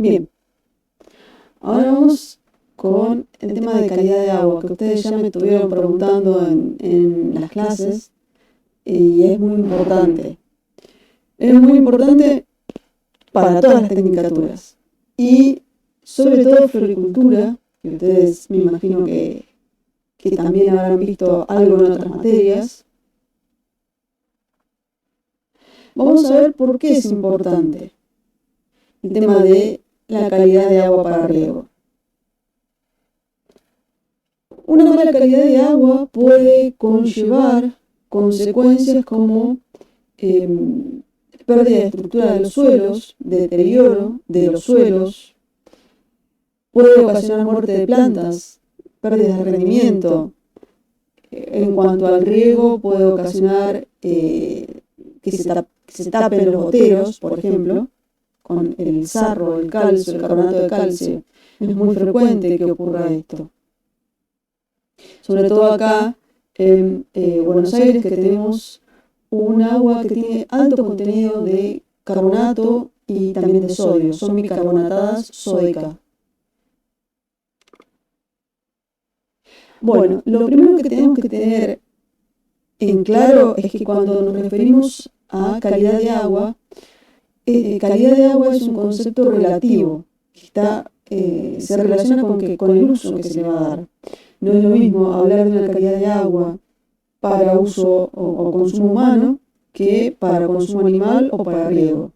Bien, ahora vamos con el tema de calidad de agua, que ustedes ya me estuvieron preguntando en las clases, y es muy importante. Es muy importante para todas las tecnicaturas, y sobre todo floricultura, que ustedes me imagino que también habrán visto algo en otras materias. Vamos a ver por qué es importante el tema de la calidad de agua para riego. Una mala calidad de agua puede conllevar consecuencias como pérdida de estructura de los suelos, deterioro de los suelos, puede ocasionar muerte de plantas, pérdidas de rendimiento. En cuanto al riego, puede ocasionar que se tapen los goteros, por ejemplo, con el sarro, el calcio, el carbonato de calcio. Es muy frecuente que ocurra esto. Sobre todo acá en Buenos Aires, que tenemos un agua que tiene alto contenido de carbonato y también de sodio. Son bicarbonatadas sódicas. Bueno, lo primero que tenemos que tener en claro es que cuando nos referimos a calidad de agua es un concepto relativo, que se relaciona con el uso que se le va a dar. No es lo mismo hablar de una calidad de agua para uso o consumo humano que para consumo animal o para riego.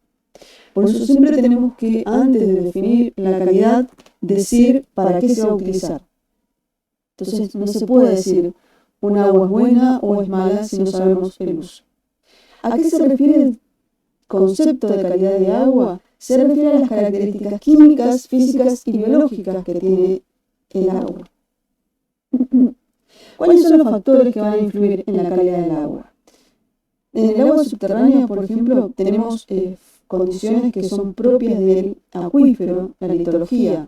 Por eso siempre tenemos que, antes de definir la calidad, decir para qué se va a utilizar. Entonces no se puede decir un agua es buena o es mala si no sabemos el uso. ¿A qué se refiere el concepto de calidad de agua? Se refiere a las características químicas, físicas y biológicas que tiene el agua. ¿Cuáles son los factores que van a influir en la calidad del agua? En el agua subterránea, por ejemplo, tenemos condiciones que son propias del acuífero, la litología.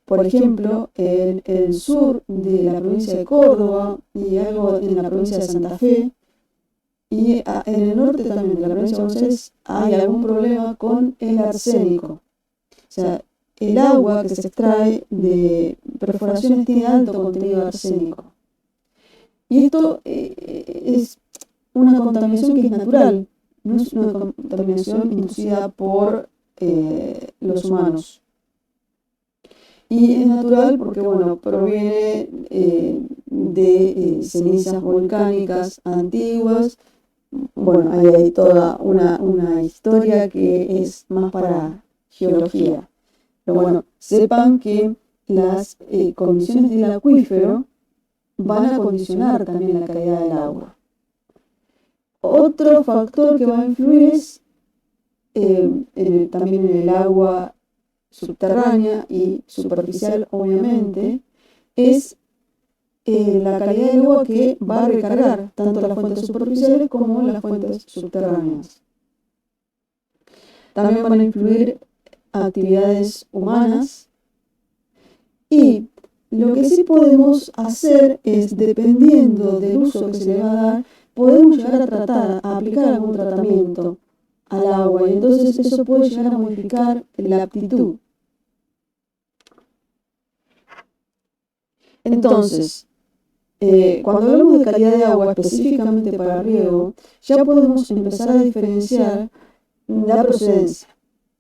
Por ejemplo, en el sur de la provincia de Córdoba y algo en la provincia de Santa Fe, y en el norte también de la provincia de Buenos Aires hay algún problema con el arsénico. O sea, el agua que se extrae de perforaciones tiene alto contenido de arsénico. Y esto es una contaminación que es natural, no es una contaminación inducida por los humanos. Y es natural porque, bueno, proviene de cenizas volcánicas antiguas. Bueno, ahí hay toda una historia que es más para geología. Pero bueno, sepan que las condiciones del acuífero van a condicionar también la calidad del agua. Otro factor que va a influir es también en el agua subterránea y superficial, obviamente, es la calidad del agua que va a recargar tanto las fuentes superficiales como las fuentes subterráneas. También van a influir actividades humanas, y lo que sí podemos hacer es, dependiendo del uso que se le va a dar, podemos llegar a aplicar algún tratamiento al agua, y entonces eso puede llegar a modificar la aptitud. Entonces, cuando hablamos de calidad de agua específicamente para riego, ya podemos empezar a diferenciar la procedencia,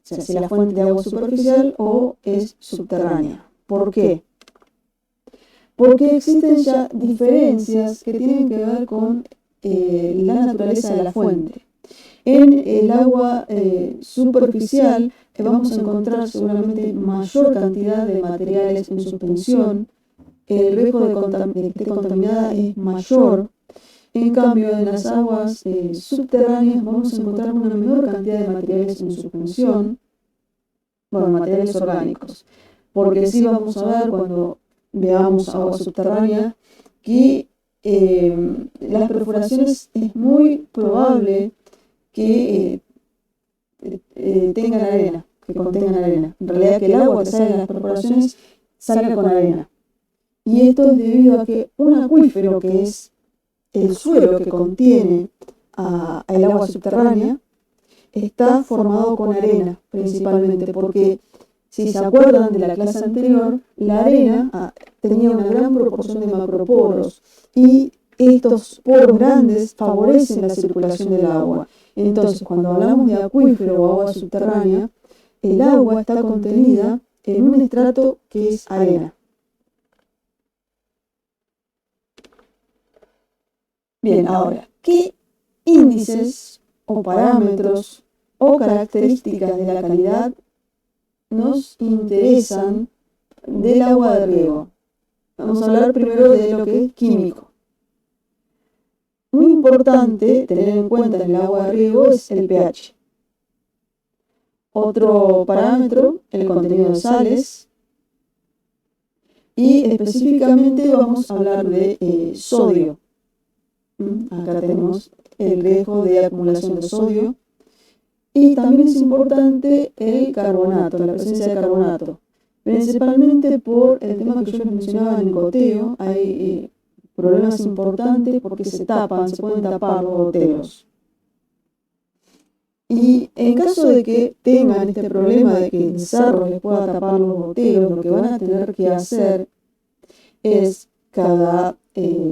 o sea, si la fuente de agua es superficial o es subterránea. ¿Por qué? Porque existen ya diferencias que tienen que ver con la naturaleza de la fuente. En el agua superficial vamos a encontrar seguramente mayor cantidad de materiales en suspensión, el riesgo de que esté contaminada es mayor. En cambio, en las aguas subterráneas vamos a encontrar una menor cantidad de materiales en suspensión, bueno, materiales orgánicos, porque sí vamos a ver cuando veamos agua subterránea que las perforaciones es muy probable que tengan arena, que contengan arena. En realidad, que el agua que sale de las perforaciones salga con arena. Y esto es debido a que un acuífero, que es el suelo que contiene el agua subterránea, está formado con arena, principalmente, porque si se acuerdan de la clase anterior, la arena tenía una gran proporción de macroporos y estos poros grandes favorecen la circulación del agua. Entonces, cuando hablamos de acuífero o agua subterránea, el agua está contenida en un estrato que es arena. Bien, ahora, ¿qué índices o parámetros o características de la calidad nos interesan del agua de riego? Vamos a hablar primero de lo que es químico. Muy importante tener en cuenta en el agua de riego es el pH. Otro parámetro, el contenido de sales. Y específicamente vamos a hablar de sodio. Acá tenemos el riesgo de acumulación de sodio. Y también es importante el carbonato, la presencia de carbonato. Principalmente por el tema que yo les mencionaba en el goteo, hay problemas importantes porque se pueden tapar los goteos. Y en caso de que tengan este problema de que el sarro les pueda tapar los goteos, lo que van a tener que hacer es cada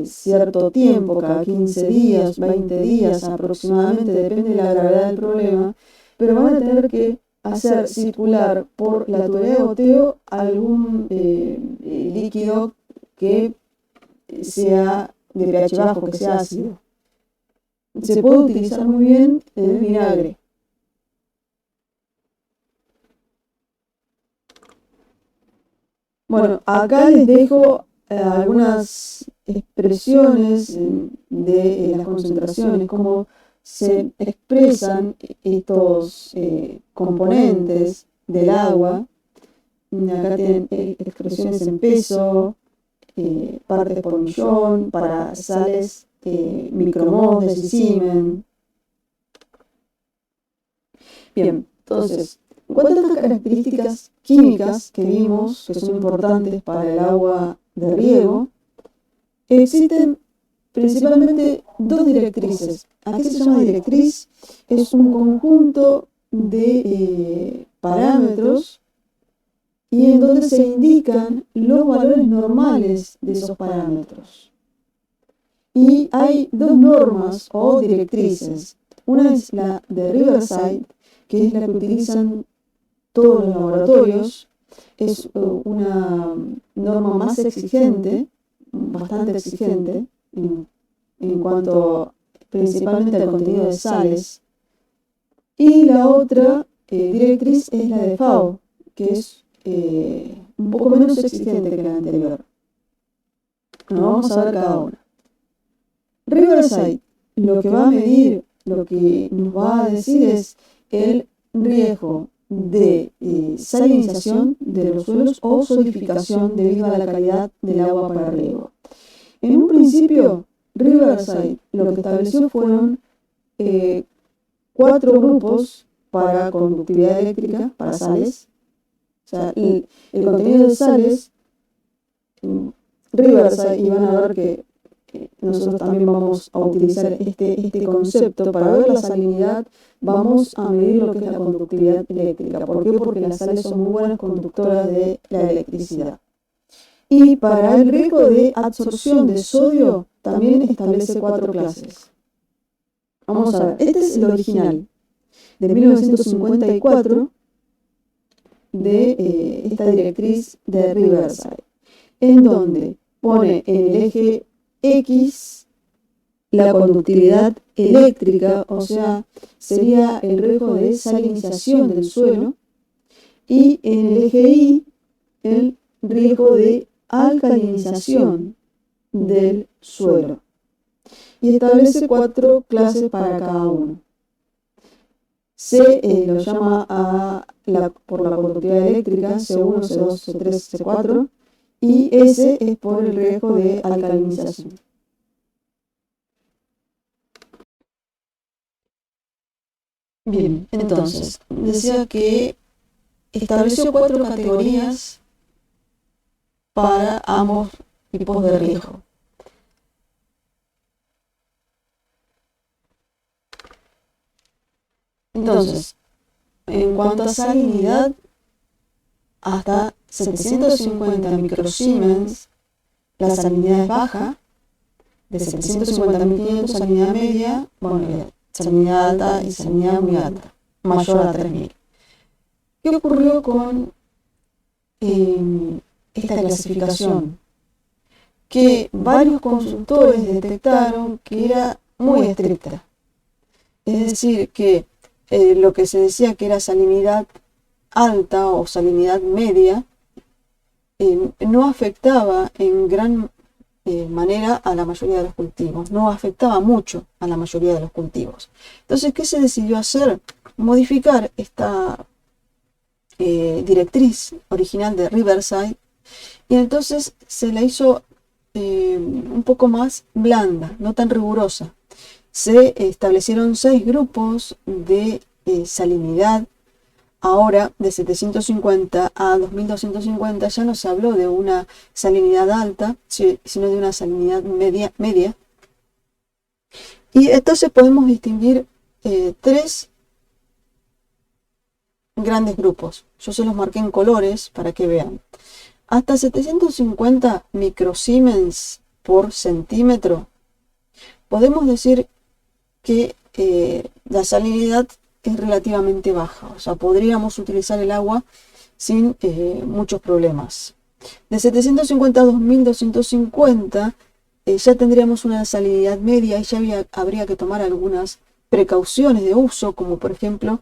cierto tiempo, cada 15 días, 20 días aproximadamente, depende de la gravedad del problema, pero van a tener que hacer circular por la tubería de goteo algún líquido que sea de pH bajo, que sea ácido. Se puede utilizar muy bien el vinagre. Bueno, acá les dejo algunas expresiones de las concentraciones, cómo se expresan estos componentes del agua. Acá tienen expresiones en peso, partes por millón, para sales micromoles, decisimen. Bien, entonces, en cuanto a estas características químicas que vimos, que son importantes para el agua de riego, existen principalmente dos directrices. ¿A qué se llama directriz? Es un conjunto de parámetros y en donde se indican los valores normales de esos parámetros. Y hay dos normas o directrices. Una es la de Riverside, que es la que utilizan todos los laboratorios. Es una norma más exigente, bastante exigente, en cuanto principalmente al contenido de sales. Y la otra directriz es la de FAO, que es un poco menos exigente que la anterior. Bueno, vamos a ver cada una. Riverside lo que va a medir, lo que nos va a decir es el riesgo de salinización de los suelos o solidificación debido a la calidad del agua para riego. En un principio, Riverside lo que estableció fueron 4 grupos para conductividad eléctrica, para sales. O sea, el contenido de sales, Riverside, y van a ver que nosotros también vamos a utilizar este concepto para ver la salinidad. Vamos a medir lo que es la conductividad eléctrica. ¿Por qué? Porque las sales son muy buenas conductoras de la electricidad. Y para el riesgo de absorción de sodio también establece 4 clases. Vamos a ver, este es el original, de 1954, de esta directriz de Riverside, en donde pone en el eje X la conductividad eléctrica, o sea, sería el riesgo de salinización del suelo, y en el eje Y el riesgo de alcalinización del suelo. Y establece 4 clases para cada uno. C lo llama por la conductividad eléctrica, C1, C2, C3, C4, y S es por el riesgo de alcalinización. Bien, entonces, decía que estableció 4 categorías para ambos tipos de riesgo. Entonces, en cuanto a salinidad, hasta 750 microsiemens, la salinidad es baja. De 750 a 1500, salinidad media, bueno, salinidad alta y salinidad muy alta, mayor a 3000. ¿Qué ocurrió con esta clasificación? Que varios consultores detectaron que era muy estricta. Es decir, que lo que se decía que era salinidad alta o salinidad media, no afectaba en gran manera a la mayoría de los cultivos, no afectaba mucho a la mayoría de los cultivos. Entonces, ¿qué se decidió hacer? Modificar esta directriz original de Riverside, y entonces se la hizo un poco más blanda, no tan rigurosa. Se establecieron 6 grupos de salinidad. Ahora, de 750 a 2250 ya no se habló de una salinidad alta, sino de una salinidad media. Y entonces podemos distinguir 3 grandes grupos. Yo se los marqué en colores para que vean. Hasta 750 microsiemens por centímetro, podemos decir que la salinidad es relativamente baja, o sea, podríamos utilizar el agua sin muchos problemas. De 750 a 2250 ya tendríamos una salinidad media y ya habría que tomar algunas precauciones de uso, como por ejemplo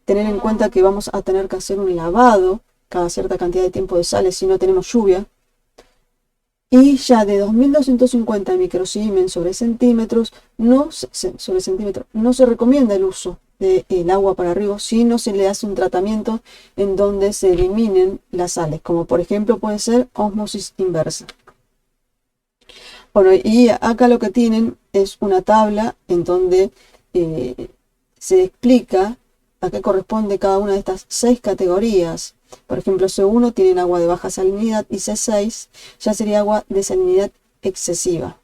tener en cuenta que vamos a tener que hacer un lavado cada cierta cantidad de tiempo de sales si no tenemos lluvia. Y ya de 2250 microsiemens sobre centímetros, no se recomienda el uso del agua para riego si no se le hace un tratamiento en donde se eliminen las sales, como por ejemplo puede ser ósmosis inversa. Bueno, y acá lo que tienen es una tabla en donde se explica a qué corresponde cada una de estas 6 categorías. Por ejemplo, C1 tienen agua de baja salinidad y C6 ya sería agua de salinidad excesiva.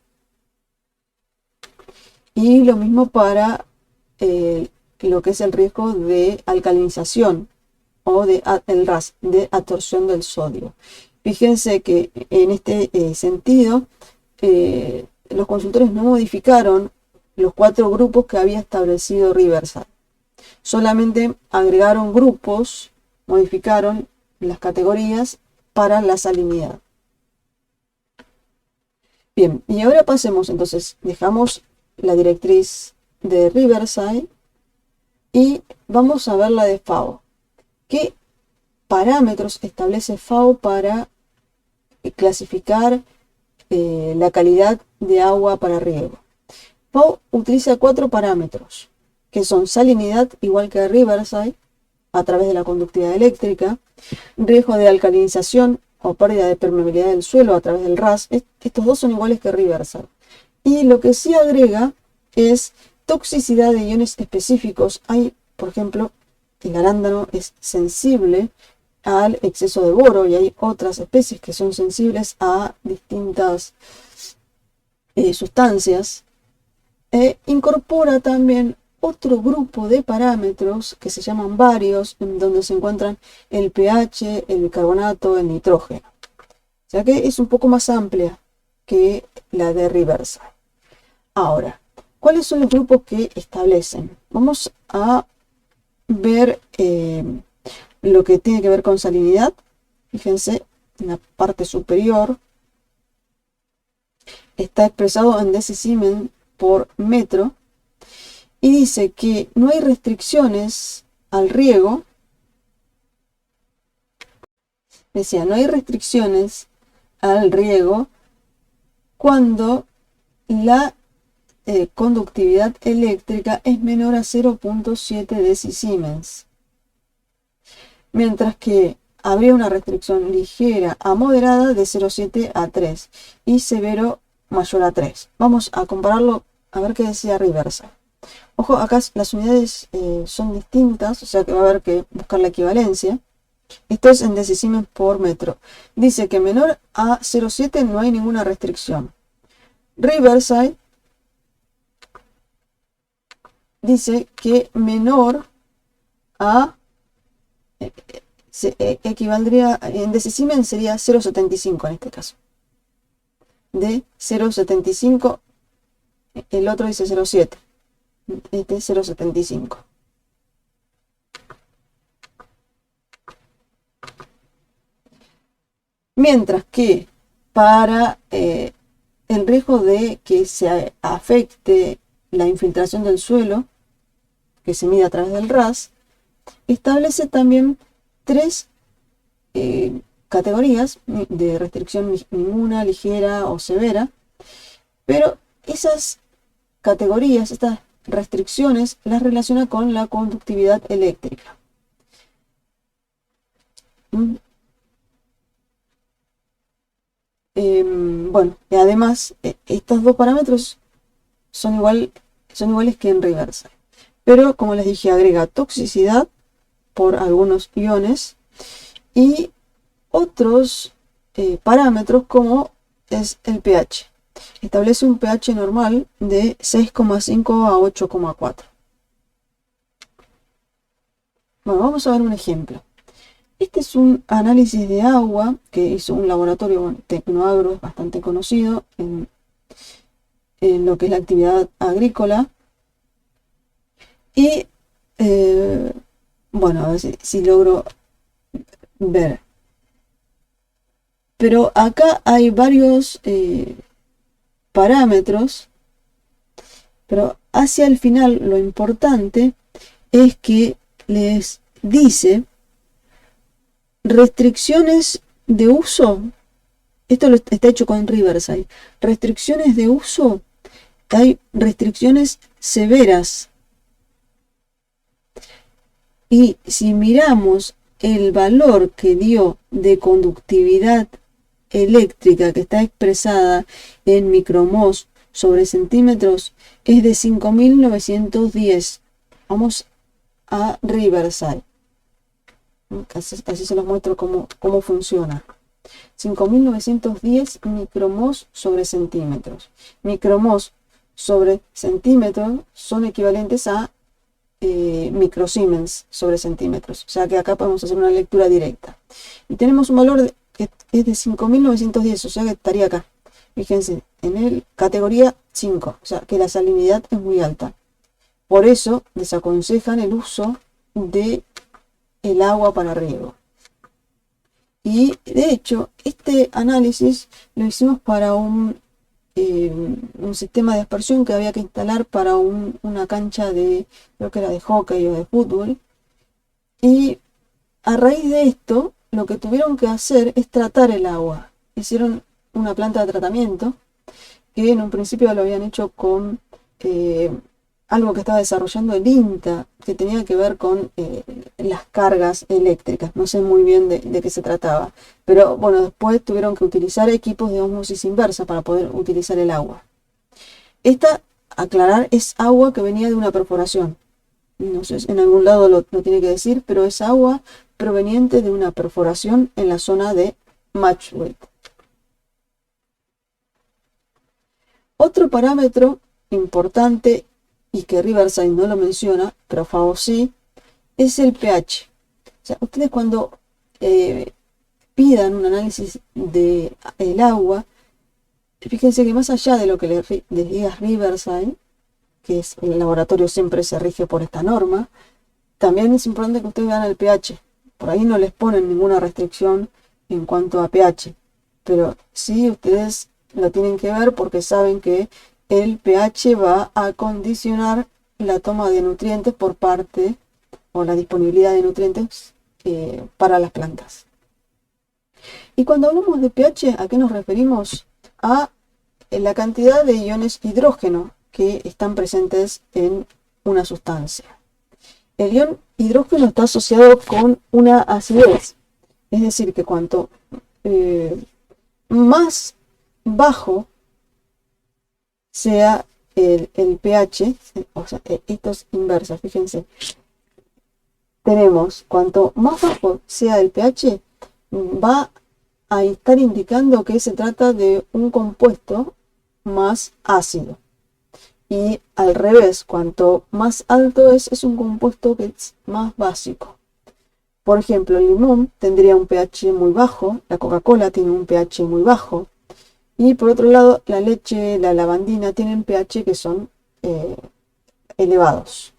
Y lo mismo para lo que es el riesgo de alcalinización o el RAS, de absorción del sodio. Fíjense que en este sentido, los consultores no modificaron los 4 grupos que había establecido Riverside. Solamente agregaron grupos, modificaron las categorías para la salinidad. Bien, y ahora pasemos, entonces, dejamos la directriz de Riverside y vamos a ver la de FAO. ¿Qué parámetros establece FAO para clasificar la calidad de agua para riego? FAO utiliza 4 parámetros, que son salinidad, igual que Riverside, a través de la conductividad eléctrica, riesgo de alcalinización o pérdida de permeabilidad del suelo a través del RAS. Estos 2 son iguales que Riverside. Y lo que sí agrega es toxicidad de iones específicos. Hay, por ejemplo, el arándano es sensible al exceso de boro y hay otras especies que son sensibles a distintas sustancias. Incorpora también otro grupo de parámetros que se llaman varios, en donde se encuentran el pH, el bicarbonato, el nitrógeno. O sea que es un poco más amplia que la de Riverside. Ahora, ¿cuáles son los grupos que establecen? Vamos a ver lo que tiene que ver con salinidad. Fíjense, en la parte superior está expresado en decisiemens por metro. Y dice que no hay restricciones al riego. Decía, no hay restricciones al riego cuando la conductividad eléctrica es menor a 0.7 decisiemens. Mientras que habría una restricción ligera a moderada de 0.7 a 3 y severo mayor a 3. Vamos a compararlo a ver qué decía Riverside. Ojo, acá las unidades son distintas, o sea que va a haber que buscar la equivalencia. Esto es en decisiemens por metro. Dice que menor a 0.7 no hay ninguna restricción. Riverside dice que menor a, equivaldría, en decisiemens sería 0,75 en este caso. De 0,75, el otro dice 0,7, este es 0,75. Mientras que para el riesgo de que se afecte la infiltración del suelo, que se mide a través del RAS, establece también tres categorías de restricción: ninguna, ligera o severa, pero esas categorías, estas restricciones, las relaciona con la conductividad eléctrica. Bueno, y además estos dos parámetros son iguales que en Riverside, pero como les dije, agrega toxicidad por algunos iones y otros parámetros como es el pH. Establece un pH normal de 6,5 a 8,4. Bueno, vamos a ver un ejemplo. Este es un análisis de agua que hizo un laboratorio, bueno, Tecnoagro es bastante conocido en lo que es la actividad agrícola. Y bueno, a ver si logro ver. Pero acá hay varios parámetros, pero hacia el final lo importante es que les dice restricciones de uso. Esto está hecho con Riverside. Restricciones de uso, hay restricciones severas. Y si miramos el valor que dio de conductividad eléctrica, que está expresada en micromos sobre centímetros, es de 5.910. Vamos a Riverside. Así se los muestro cómo funciona. 5.910 micromos sobre centímetros. Micromos sobre centímetros son equivalentes a microsiemens sobre centímetros. O sea que acá podemos hacer una lectura directa. Y tenemos un valor que es de 5.910, o sea que estaría acá. Fíjense, en el categoría 5, o sea que la salinidad es muy alta. Por eso desaconsejan el uso de el agua para riego. Y de hecho, este análisis lo hicimos para un sistema de aspersión que había que instalar para una cancha de, creo que era de hockey o de fútbol. Y a raíz de esto, lo que tuvieron que hacer es tratar el agua. Hicieron una planta de tratamiento que en un principio lo habían hecho con algo que estaba desarrollando el INTA, que tenía que ver con las cargas eléctricas. No sé muy bien de qué se trataba, pero bueno, después tuvieron que utilizar equipos de ósmosis inversa para poder utilizar el agua. Esta, aclarar, es agua que venía de una perforación. No sé, en algún lado lo tiene que decir, pero es agua proveniente de una perforación en la zona de Matchweight. Otro parámetro importante y que Riverside no lo menciona, pero FAO sí, es el pH. O sea, ustedes cuando pidan un análisis del agua, fíjense que más allá de lo que les diga Riverside, que es el laboratorio siempre se rige por esta norma, también es importante que ustedes vean el pH. Por ahí no les ponen ninguna restricción en cuanto a pH, pero sí ustedes lo tienen que ver porque saben que el pH va a condicionar la toma de nutrientes por parte, o la disponibilidad de nutrientes para las plantas. Y cuando hablamos de pH, ¿a qué nos referimos? A la cantidad de iones hidrógeno que están presentes en una sustancia. El ion hidrógeno está asociado con una acidez, es decir, que cuanto más bajo sea el pH, o sea, esto es inversa, fíjense, tenemos, cuanto más bajo sea el pH, va a estar indicando que se trata de un compuesto más ácido. Y al revés, cuanto más alto es un compuesto que es más básico. Por ejemplo, el limón tendría un pH muy bajo, la Coca-Cola tiene un pH muy bajo, y por otro lado, la leche, la lavandina tienen pH que son elevados.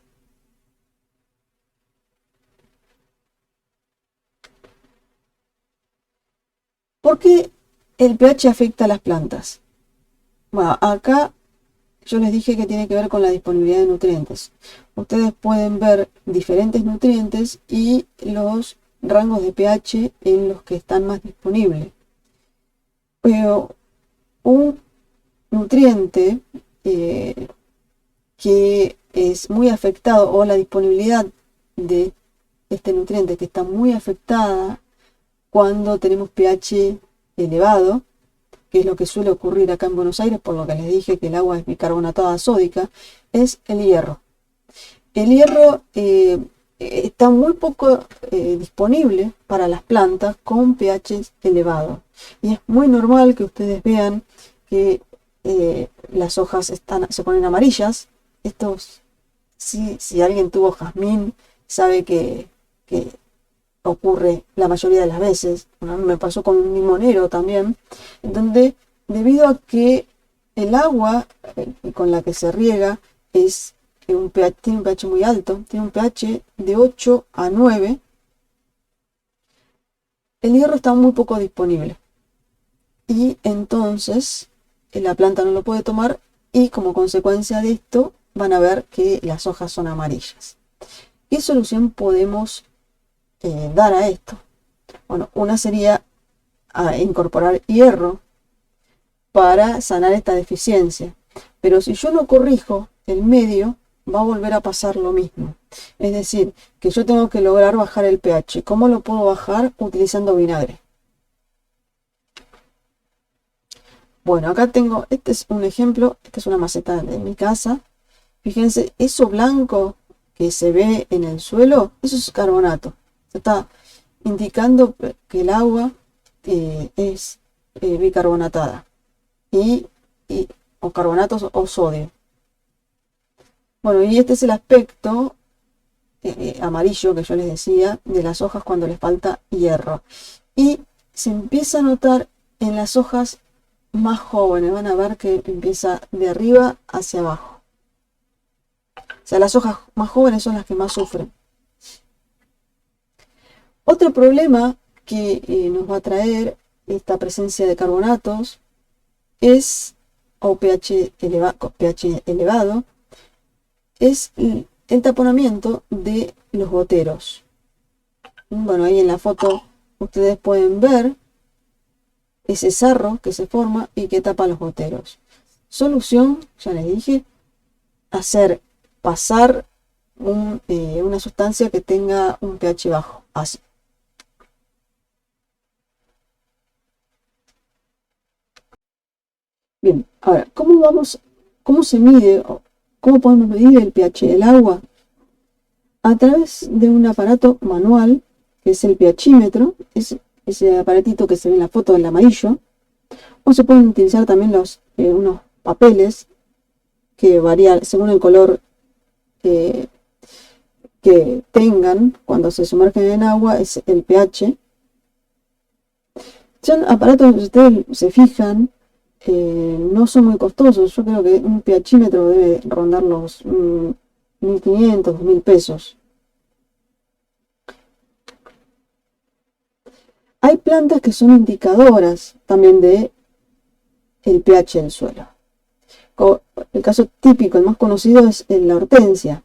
¿Por qué el pH afecta a las plantas? Bueno, acá yo les dije que tiene que ver con la disponibilidad de nutrientes. Ustedes pueden ver diferentes nutrientes y los rangos de pH en los que están más disponibles. Pero un nutriente que es muy afectado, o la disponibilidad de este nutriente que está muy afectada cuando tenemos pH elevado, que es lo que suele ocurrir acá en Buenos Aires, por lo que les dije que el agua es bicarbonatada sódica, es el hierro. El hierro está muy poco disponible para las plantas con pH elevado. Y es muy normal que ustedes vean que las hojas se ponen amarillas. Si alguien tuvo jazmín, sabe que ocurre la mayoría de las veces. Bueno, a mí me pasó con un limonero también, donde debido a que el agua con la que se riega tiene un pH muy alto, tiene un pH de 8 a 9, el hierro está muy poco disponible. Y entonces la planta no lo puede tomar y como consecuencia de esto van a ver que las hojas son amarillas. ¿Qué solución podemos dar a esto? Bueno, una sería incorporar hierro para sanar esta deficiencia. Pero si yo no corrijo el medio, va a volver a pasar lo mismo. Es decir, que yo tengo que lograr bajar el pH. ¿Cómo lo puedo bajar? Utilizando vinagre. Bueno, acá tengo, este es un ejemplo, esta es una maceta de mi casa. Fíjense, eso blanco que se ve en el suelo, eso es carbonato. Está indicando que el agua es bicarbonatada o carbonatos o sodio. Bueno, y este es el aspecto amarillo que yo les decía de las hojas cuando les falta hierro. Y se empieza a notar en las hojas más jóvenes, van a ver que empieza de arriba hacia abajo. O sea, las hojas más jóvenes son las que más sufren. Otro problema que nos va a traer esta presencia de carbonatos o pH elevado, es el taponamiento de los goteros. Bueno, ahí en la foto ustedes pueden ver ese sarro que se forma y que tapa los goteros. Solución, ya les dije, hacer pasar una sustancia que tenga un pH bajo, así. Bien, ahora, ¿cómo se mide o cómo podemos medir el pH del agua? A través de un aparato manual, que es el pHímetro, es ese aparatito que se ve en la foto del amarillo, o se pueden utilizar también unos papeles que varían según el color que tengan cuando se sumergen en agua, es el pH. Son aparatos que ustedes se fijan, no son muy costosos. Yo creo que un pHímetro debe rondar los 1.500, 2.000 pesos. Hay plantas que son indicadoras también de el pH del suelo. El caso típico, el más conocido, es la hortensia,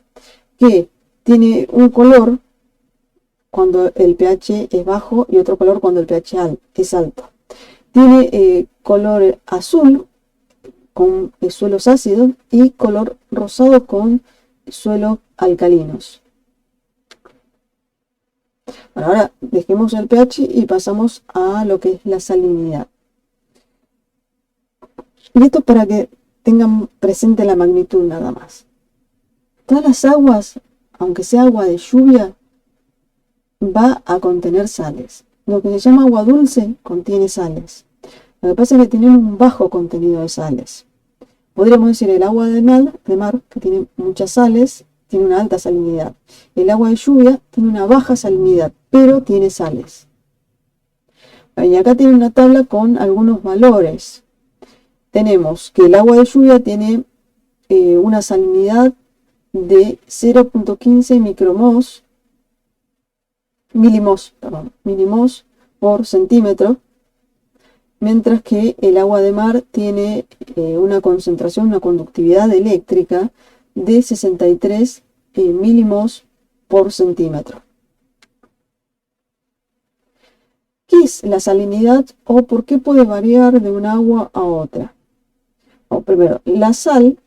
que tiene un color cuando el pH es bajo y otro color cuando el pH es alto. Tiene color azul con suelos ácidos y color rosado con suelos alcalinos. Bueno, ahora dejemos el pH y pasamos a lo que es la salinidad. Y esto para que tengan presente la magnitud nada más. Todas las aguas, aunque sea agua de lluvia, va a contener sales. Lo que se llama agua dulce contiene sales. Lo que pasa es que tienen un bajo contenido de sales. Podríamos decir el agua de mar, que tiene muchas sales, tiene una alta salinidad. El agua de lluvia tiene una baja salinidad, pero tiene sales. Y acá tiene una tabla con algunos valores. Tenemos que el agua de lluvia tiene una salinidad de 0.15 milimos por centímetro, mientras que el agua de mar tiene una concentración, una conductividad eléctrica de 63 milimos por centímetro. ¿Qué es la salinidad o por qué puede variar de un agua a otra? Primero, la sal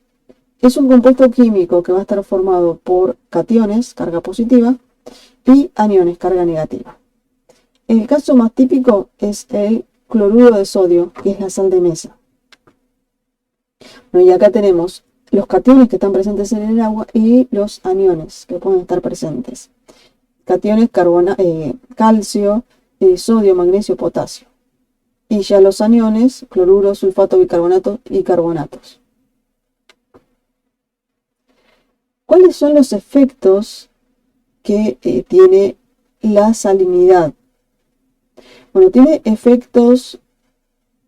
es un compuesto químico que va a estar formado por cationes, carga positiva, y aniones, carga negativa. El caso más típico es el cloruro de sodio, que es la sal de mesa. Bueno, y acá tenemos los cationes que están presentes en el agua y los aniones que pueden estar presentes. Cationes, calcio, sodio, magnesio, potasio. Y ya los aniones, cloruro, sulfato, bicarbonato y carbonatos. ¿Cuáles son los efectos que tiene la salinidad? Bueno, tiene efectos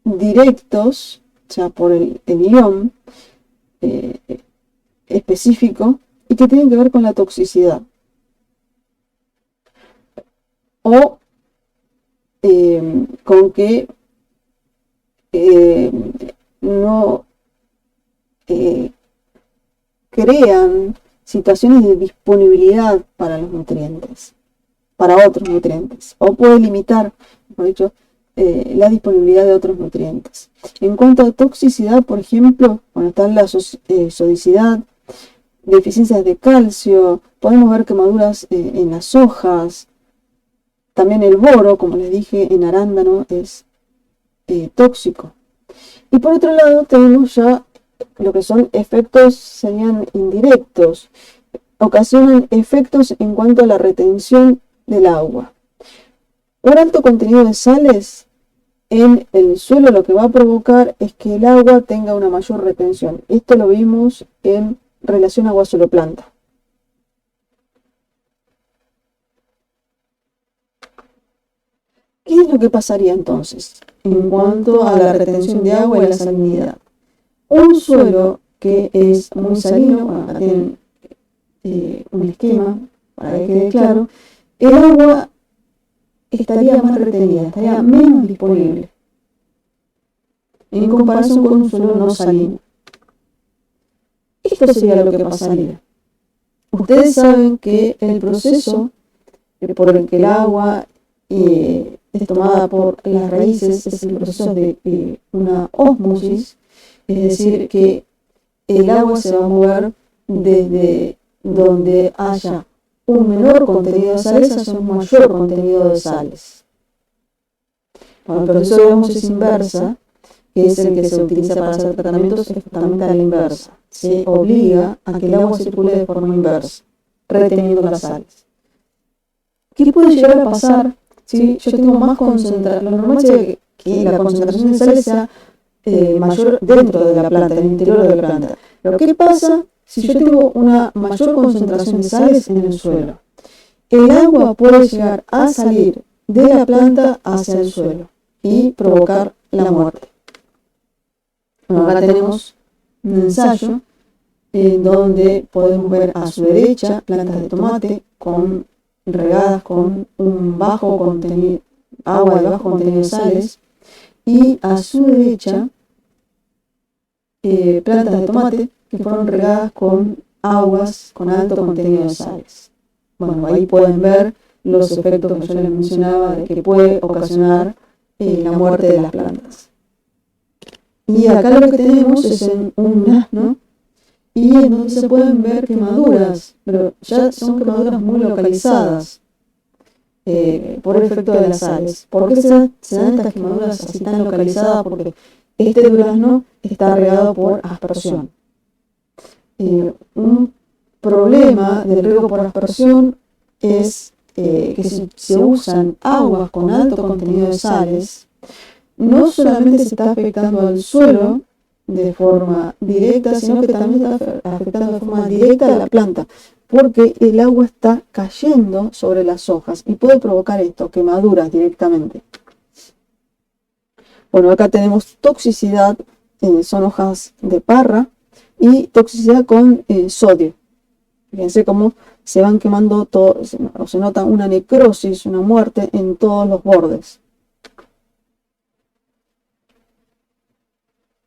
directos, o sea, por el ion específico, y que tienen que ver con la toxicidad. O con que no crean situaciones de disponibilidad para los nutrientes, para otros nutrientes, o puede limitar, por dicho, la disponibilidad de otros nutrientes. En cuanto a toxicidad, por ejemplo, cuando está la sodicidad, deficiencias de calcio, podemos ver quemaduras en las hojas. También el boro, como les dije, en arándano es tóxico. Y por otro lado tenemos ya lo que son efectos, serían indirectos, ocasionan efectos en cuanto a la retención del agua. Un alto contenido de sales en el suelo lo que va a provocar es que el agua tenga una mayor retención. Esto lo vimos en relación agua-suelo-planta. ¿Qué es lo que pasaría entonces en cuanto a la retención de agua y la salinidad? Un suelo que es muy salino, bueno, acá tienen un esquema para que quede claro, el agua estaría más retenida, estaría menos disponible en comparación con un suelo no salino. Esto sería lo que pasaría. Ustedes saben que el proceso por el que el agua es tomada por las raíces es el proceso de una ósmosis, es decir, que el agua se va a mover desde donde haya un menor contenido de sales hacia un mayor contenido de sales. Bueno, el proceso de ósmosis inversa, que es el que se utiliza para hacer tratamientos, es justamente a la inversa. Se obliga a que el agua circule de forma inversa, reteniendo las sales. ¿Qué puede llegar a pasar si yo tengo más concentración? Lo normal sería que la concentración de sales sea mayor dentro de la planta, en el interior de la planta. Pero ¿qué pasa si yo tengo una mayor concentración de sales en el suelo? El agua puede llegar a salir de la planta hacia el suelo y provocar la muerte. Bueno, acá tenemos un ensayo en donde podemos ver a su derecha plantas de tomate regadas con un bajo contenido, agua de bajo contenido de sales, y a su derecha plantas de tomate que fueron regadas con aguas con alto contenido de sales. Bueno, ahí pueden ver los efectos que yo les mencionaba de que puede ocasionar la muerte de las plantas. Y acá lo que tenemos es en un asno, y en donde se pueden ver quemaduras, pero ya son quemaduras muy localizadas por el efecto de las sales. ¿Por qué se dan estas quemaduras así tan localizadas? Porque este durazno está regado por aspersión. Un problema del riego por aspersión es que si se usan aguas con alto contenido de sales, no solamente se está afectando al suelo, de forma directa, sino que también está afectando de forma directa a la planta, porque el agua está cayendo sobre las hojas y puede provocar esto, quemaduras directamente. Bueno, acá tenemos toxicidad, son hojas de parra, y toxicidad con sodio. Fíjense cómo se van quemando todo, o se nota una necrosis, una muerte en todos los bordes.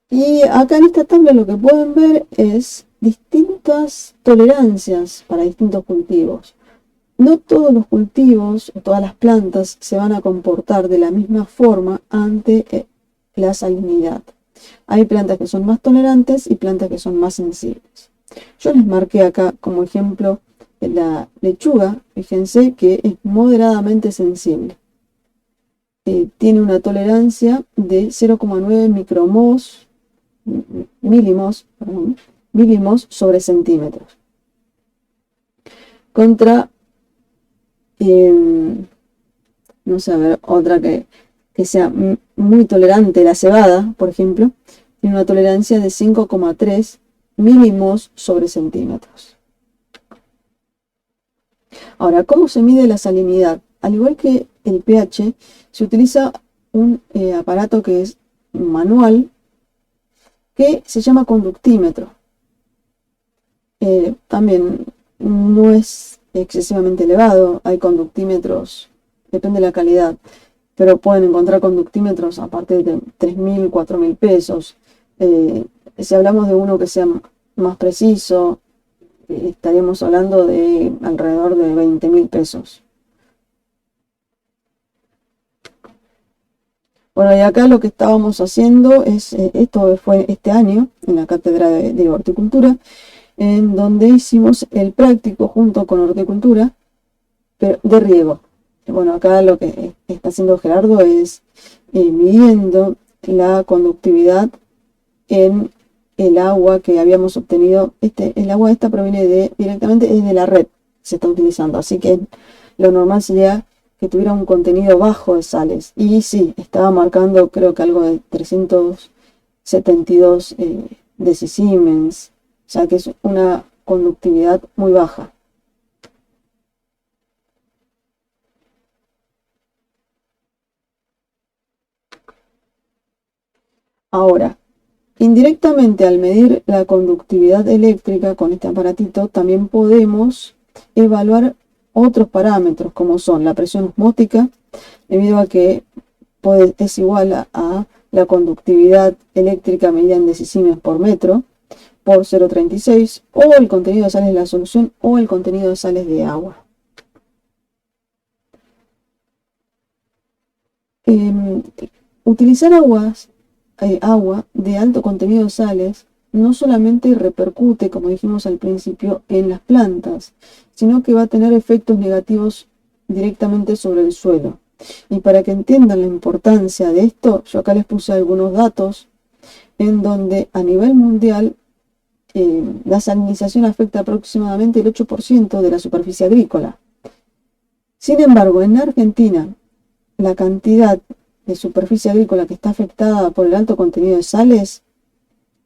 Y acá en esta tabla lo que pueden ver es distintas tolerancias para distintos cultivos. No todos los cultivos o todas las plantas se van a comportar de la misma forma ante la salinidad. Hay plantas que son más tolerantes y plantas que son más sensibles. Yo les marqué acá como ejemplo la lechuga, fíjense que es moderadamente sensible. Tiene una tolerancia de 0,9 milimos sobre centímetros. Contra, no sé, a ver, otra que sea muy tolerante, la cebada, por ejemplo, tiene una tolerancia de 5,3 milimos sobre centímetros. Ahora, ¿cómo se mide la salinidad? Al igual que el pH, se utiliza un aparato que es manual, que se llama conductímetro. También no es excesivamente elevado, hay conductímetros, depende de la calidad, pero pueden encontrar conductímetros a partir de 3.000, 4.000 pesos. Si hablamos de uno que sea más preciso, estaríamos hablando de alrededor de 20.000 pesos. Bueno, y acá lo que estábamos haciendo es, esto fue este año en la cátedra de horticultura, en donde hicimos el práctico junto con horticultura, pero de riego. Bueno, acá lo que está haciendo Gerardo es midiendo la conductividad en el agua que habíamos obtenido. El agua esta proviene directamente de la red, se está utilizando, así que lo normal sería que tuviera un contenido bajo de sales. Y sí, estaba marcando creo que algo de 372 decisiemens, ya que es una conductividad muy baja. Ahora, indirectamente al medir la conductividad eléctrica con este aparatito, también podemos evaluar otros parámetros como son la presión osmótica, debido a que es igual a la conductividad eléctrica medida en decisiemens por metro por 0,36, o el contenido de sales de la solución o el contenido de sales de agua. Utilizar agua de alto contenido de sales no solamente repercute, como dijimos al principio, en las plantas, sino que va a tener efectos negativos directamente sobre el suelo. Y para que entiendan la importancia de esto, yo acá les puse algunos datos en donde a nivel mundial la salinización afecta aproximadamente el 8% de la superficie agrícola. Sin embargo, en Argentina, la cantidad de superficie agrícola que está afectada por el alto contenido de sales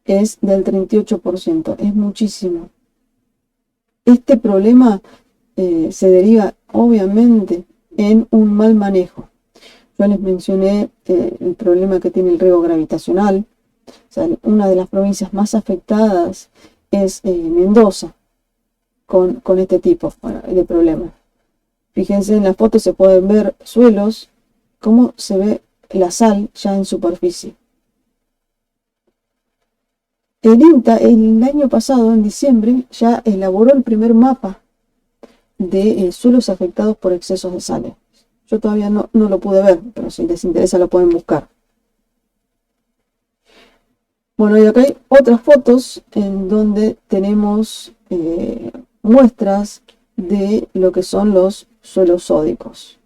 es del 38%, es muchísimo. Este problema se deriva obviamente en un mal manejo. Yo les mencioné el problema que tiene el riego gravitacional. O sea, una de las provincias más afectadas es Mendoza con este tipo de problemas. Fíjense en la foto, se pueden ver suelos, cómo se ve la sal ya en superficie. El INTA el año pasado, en diciembre, ya elaboró el primer mapa de suelos afectados por excesos de sales. Yo todavía no lo pude ver, pero si les interesa lo pueden buscar. Bueno, y acá hay otras fotos en donde tenemos muestras de lo que son los suelos sódicos.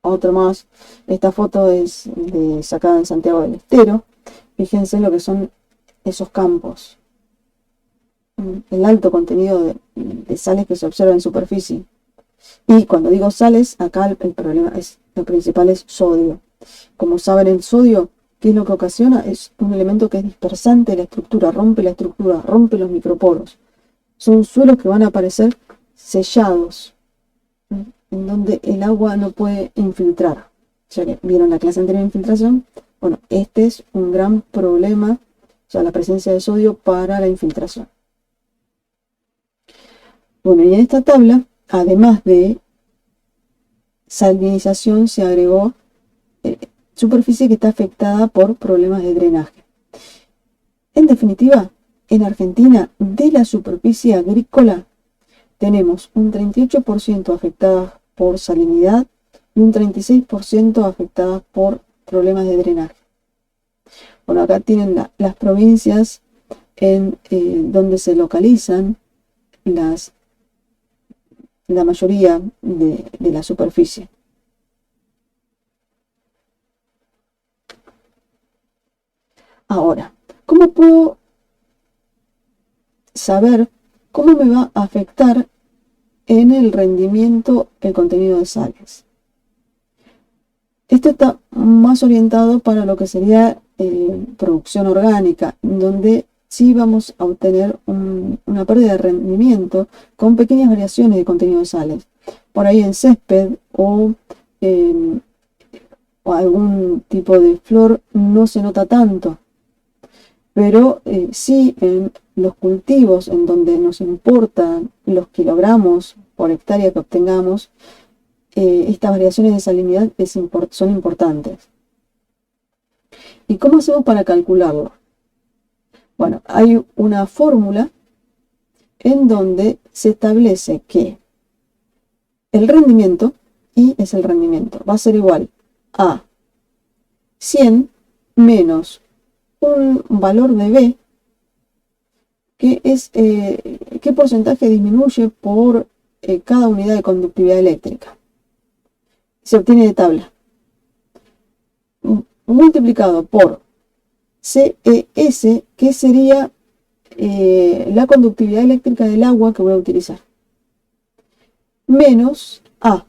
Otra más, esta foto es sacada en Santiago del Estero. Fíjense lo que son esos campos. El alto contenido de sales que se observa en superficie. Y cuando digo sales, acá el problema lo principal es sodio. Como saben, el sodio ¿qué es lo que ocasiona? Es un elemento que es dispersante de la estructura, rompe los microporos. Son suelos que van a aparecer sellados, en donde el agua no puede infiltrar. Ya que vieron la clase anterior de infiltración, bueno, este es un gran problema, o sea, la presencia de sodio para la infiltración. Bueno, y en esta tabla, además de salinización, se agregó superficie que está afectada por problemas de drenaje. En definitiva, en Argentina, de la superficie agrícola, tenemos un 38% afectada por salinidad y un 36% afectada por problemas de drenaje. Bueno, acá tienen las provincias en donde se localizan la mayoría de la superficie. Ahora, ¿cómo puedo saber cómo me va a afectar en el rendimiento el contenido de sales? Esto está más orientado para lo que sería producción orgánica, donde sí vamos a obtener una pérdida de rendimiento con pequeñas variaciones de contenido de sales. Por ahí en césped o algún tipo de flor no se nota tanto, pero sí en los cultivos en donde nos importan los kilogramos por hectárea que obtengamos, estas variaciones de salinidad son importantes. ¿Y cómo hacemos para calcularlo? Bueno, hay una fórmula en donde se establece que el rendimiento, I es el rendimiento, va a ser igual a 100 menos un valor de B, que es qué porcentaje disminuye por cada unidad de conductividad eléctrica. Se obtiene de tabla. Multiplicado por CES, que sería la conductividad eléctrica del agua que voy a utilizar. Menos A,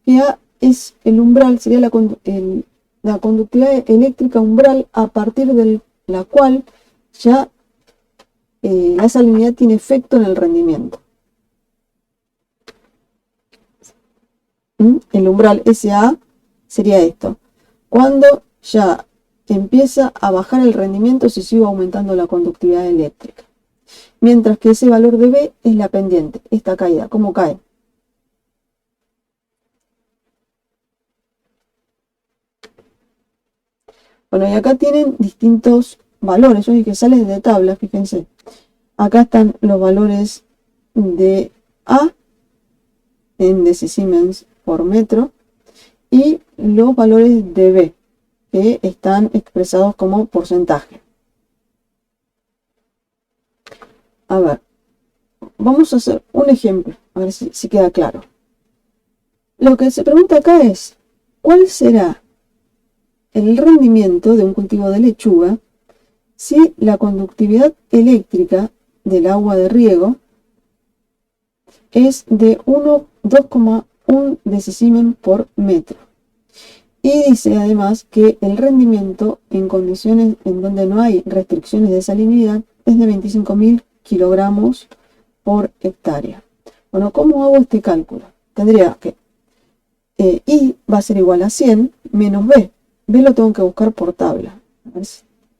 que A es el umbral, sería la conductividad eléctrica umbral a partir de la cual ya la salinidad tiene efecto en el rendimiento. El umbral SA sería esto. Cuando ya empieza a bajar el rendimiento si sigo aumentando la conductividad eléctrica. Mientras que ese valor de B es la pendiente, esta caída, ¿cómo cae? Bueno, y acá tienen distintos valores, hoy que salen de tabla, fíjense. Acá están los valores de A en decisiemens por metro y los valores de B, que están expresados como porcentaje. A ver, vamos a hacer un ejemplo, a ver si queda claro. Lo que se pregunta acá es, ¿cuál será el rendimiento de un cultivo de lechuga si la conductividad eléctrica del agua de riego es de 2,1 decisiemens por metro? Y dice además que el rendimiento en condiciones en donde no hay restricciones de salinidad es de 25.000 kilogramos por hectárea. Bueno, ¿cómo hago este cálculo? Tendría que I va a ser igual a 100 menos B. B lo tengo que buscar por tabla. A ver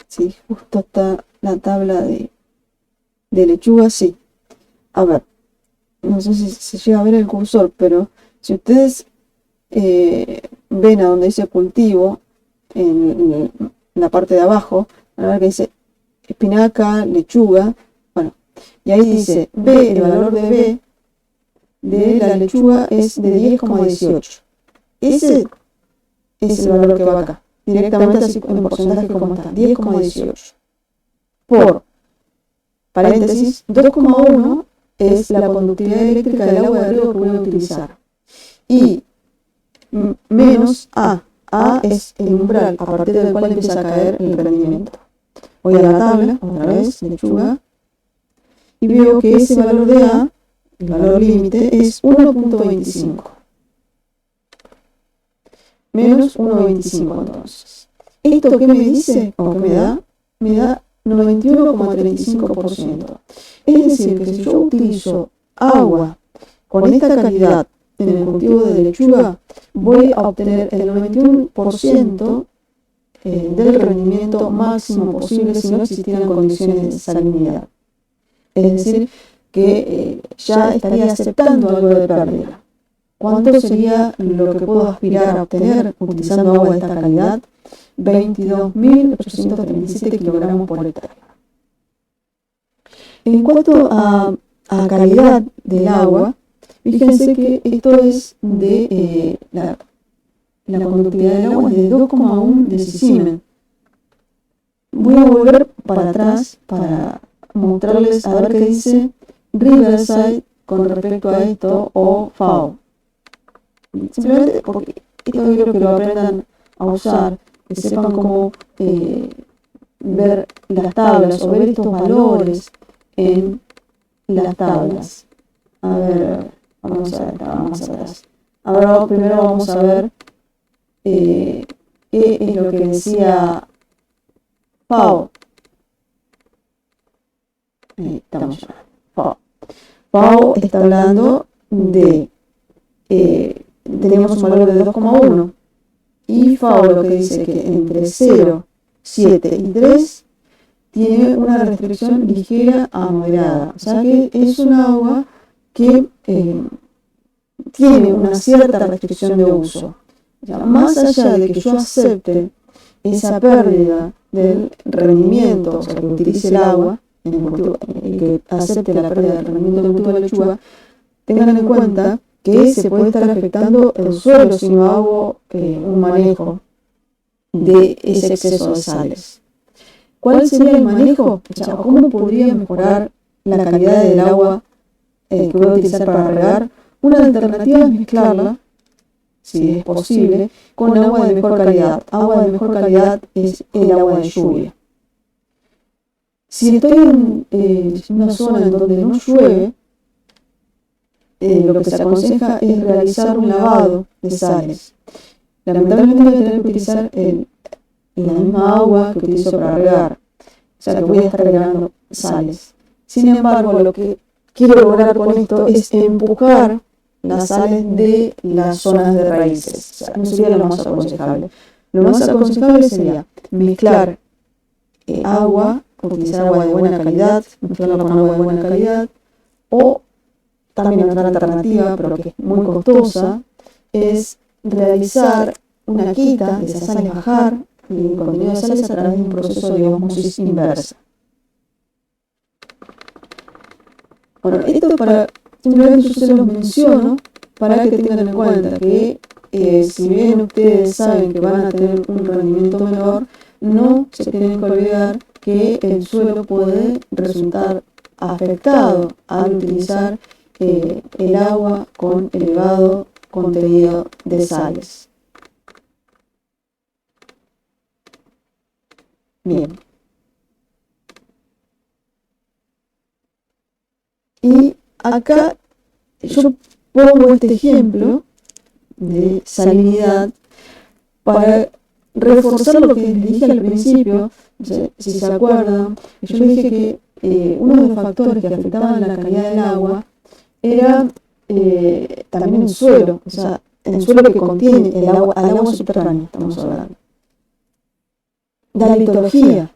si justo está la tabla de lechuga, sí. A ver, no sé si se llega a ver el cursor, pero si ustedes ven a donde dice cultivo, en la parte de abajo, van a ver que dice espinaca, lechuga, bueno, y ahí dice B, el valor de B de la lechuga es de 10,18. Ese es el valor que va acá, directamente así en porcentaje como está, 10,18. Por paréntesis, 2,1 es la conductividad eléctrica del agua de riego que voy a utilizar. Y menos A. A es el umbral a partir del cual empieza a caer el rendimiento. Voy a la tabla, otra vez, lechuga, y veo que ese valor de A, el valor límite, es 1,25. Menos 1,25 entonces. ¿Esto qué me dice o qué me da? Me da 91,35%. Es decir, que si yo utilizo agua con esta calidad en el cultivo de lechuga, voy a obtener el 91% del rendimiento máximo posible si no existieran condiciones de salinidad. Es decir, que ya estaría aceptando algo de pérdida. ¿Cuánto sería lo que puedo aspirar a obtener utilizando agua de esta calidad? 22.837 kilogramos por hectárea. En cuanto a calidad del agua, fíjense que esto es de la conductividad del agua es de 2,1 decisimen. Voy a volver para atrás para mostrarles a ver qué dice Riverside con respecto a esto o FAO. Simplemente porque esto quiero que lo aprendan a usar, que sepan cómo ver las tablas o ver estos valores en las tablas. A ver, vamos a ver, más atrás. Ahora primero vamos a ver qué es lo que decía FAO. Ahí estamos ya. FAO está hablando de teníamos un valor de 2,1 y FAO lo que dice que entre 0, 7 y 3 tiene una restricción ligera a moderada, o sea que es un agua que tiene una cierta restricción de uso. O sea, más allá de que yo acepte esa pérdida del rendimiento, o sea, que utilice el agua, y que acepte la pérdida del rendimiento del cultivo de lechuga, tengan en cuenta que se puede estar afectando el suelo si no hago un manejo de ese exceso de sales. ¿Cuál sería el manejo? O sea, ¿cómo podría mejorar la calidad del agua que voy a utilizar para regar? Una alternativa es mezclarla, si es posible, con agua de mejor calidad. Agua de mejor calidad es el agua de lluvia. Si estoy en una zona en donde no llueve, lo que se aconseja es realizar un lavado de sales. Lamentablemente voy a tener que utilizar la misma agua que utilizo para regar, o sea que voy a estar regando sales. Sin embargo, lo que quiero lograr con esto es empujar las sales de las zonas de raíces. O sea, no sería lo más aconsejable. Lo más aconsejable sería mezclar agua, utilizar agua de buena calidad, mezclarla con agua de buena calidad, o también otra alternativa, pero que es muy costosa, es realizar una quita de esas sales, bajar el contenido de sales a través de un proceso de ósmosis inversa. Bueno, esto para, simplemente yo se los menciono para que tengan en cuenta que si bien ustedes saben que van a tener un rendimiento menor, no se tienen que olvidar que el suelo puede resultar afectado al utilizar el agua con elevado contenido de sales. Bien. Y acá yo pongo este ejemplo de salinidad para reforzar lo que les dije al principio. Si se acuerdan, yo les dije que uno de los factores que afectaban la calidad del agua era también el suelo, o sea, el suelo que contiene el agua, al agua subterránea, estamos hablando. La litología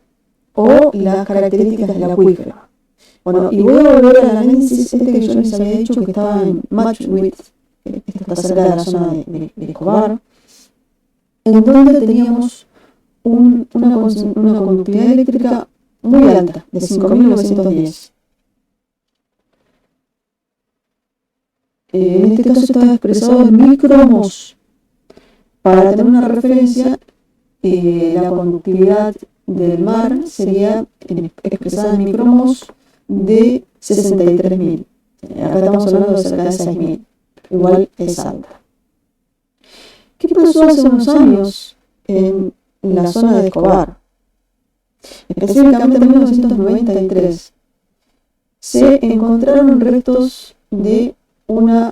o las características del acuífero. Bueno, y voy a volver al análisis que yo les había dicho que estaba en Matchwit, esto está cerca de la zona de Escobar, en donde teníamos una conductividad eléctrica muy alta, de 5.910. En este caso estaba expresado en micromos. Para tener una referencia, la conductividad del mar sería expresada en micromos de 63.000. Acá estamos hablando de cerca de 6.000. Igual es alta. ¿Qué pasó hace unos años en la zona de Escobar? Específicamente en 1993. Se encontraron restos de una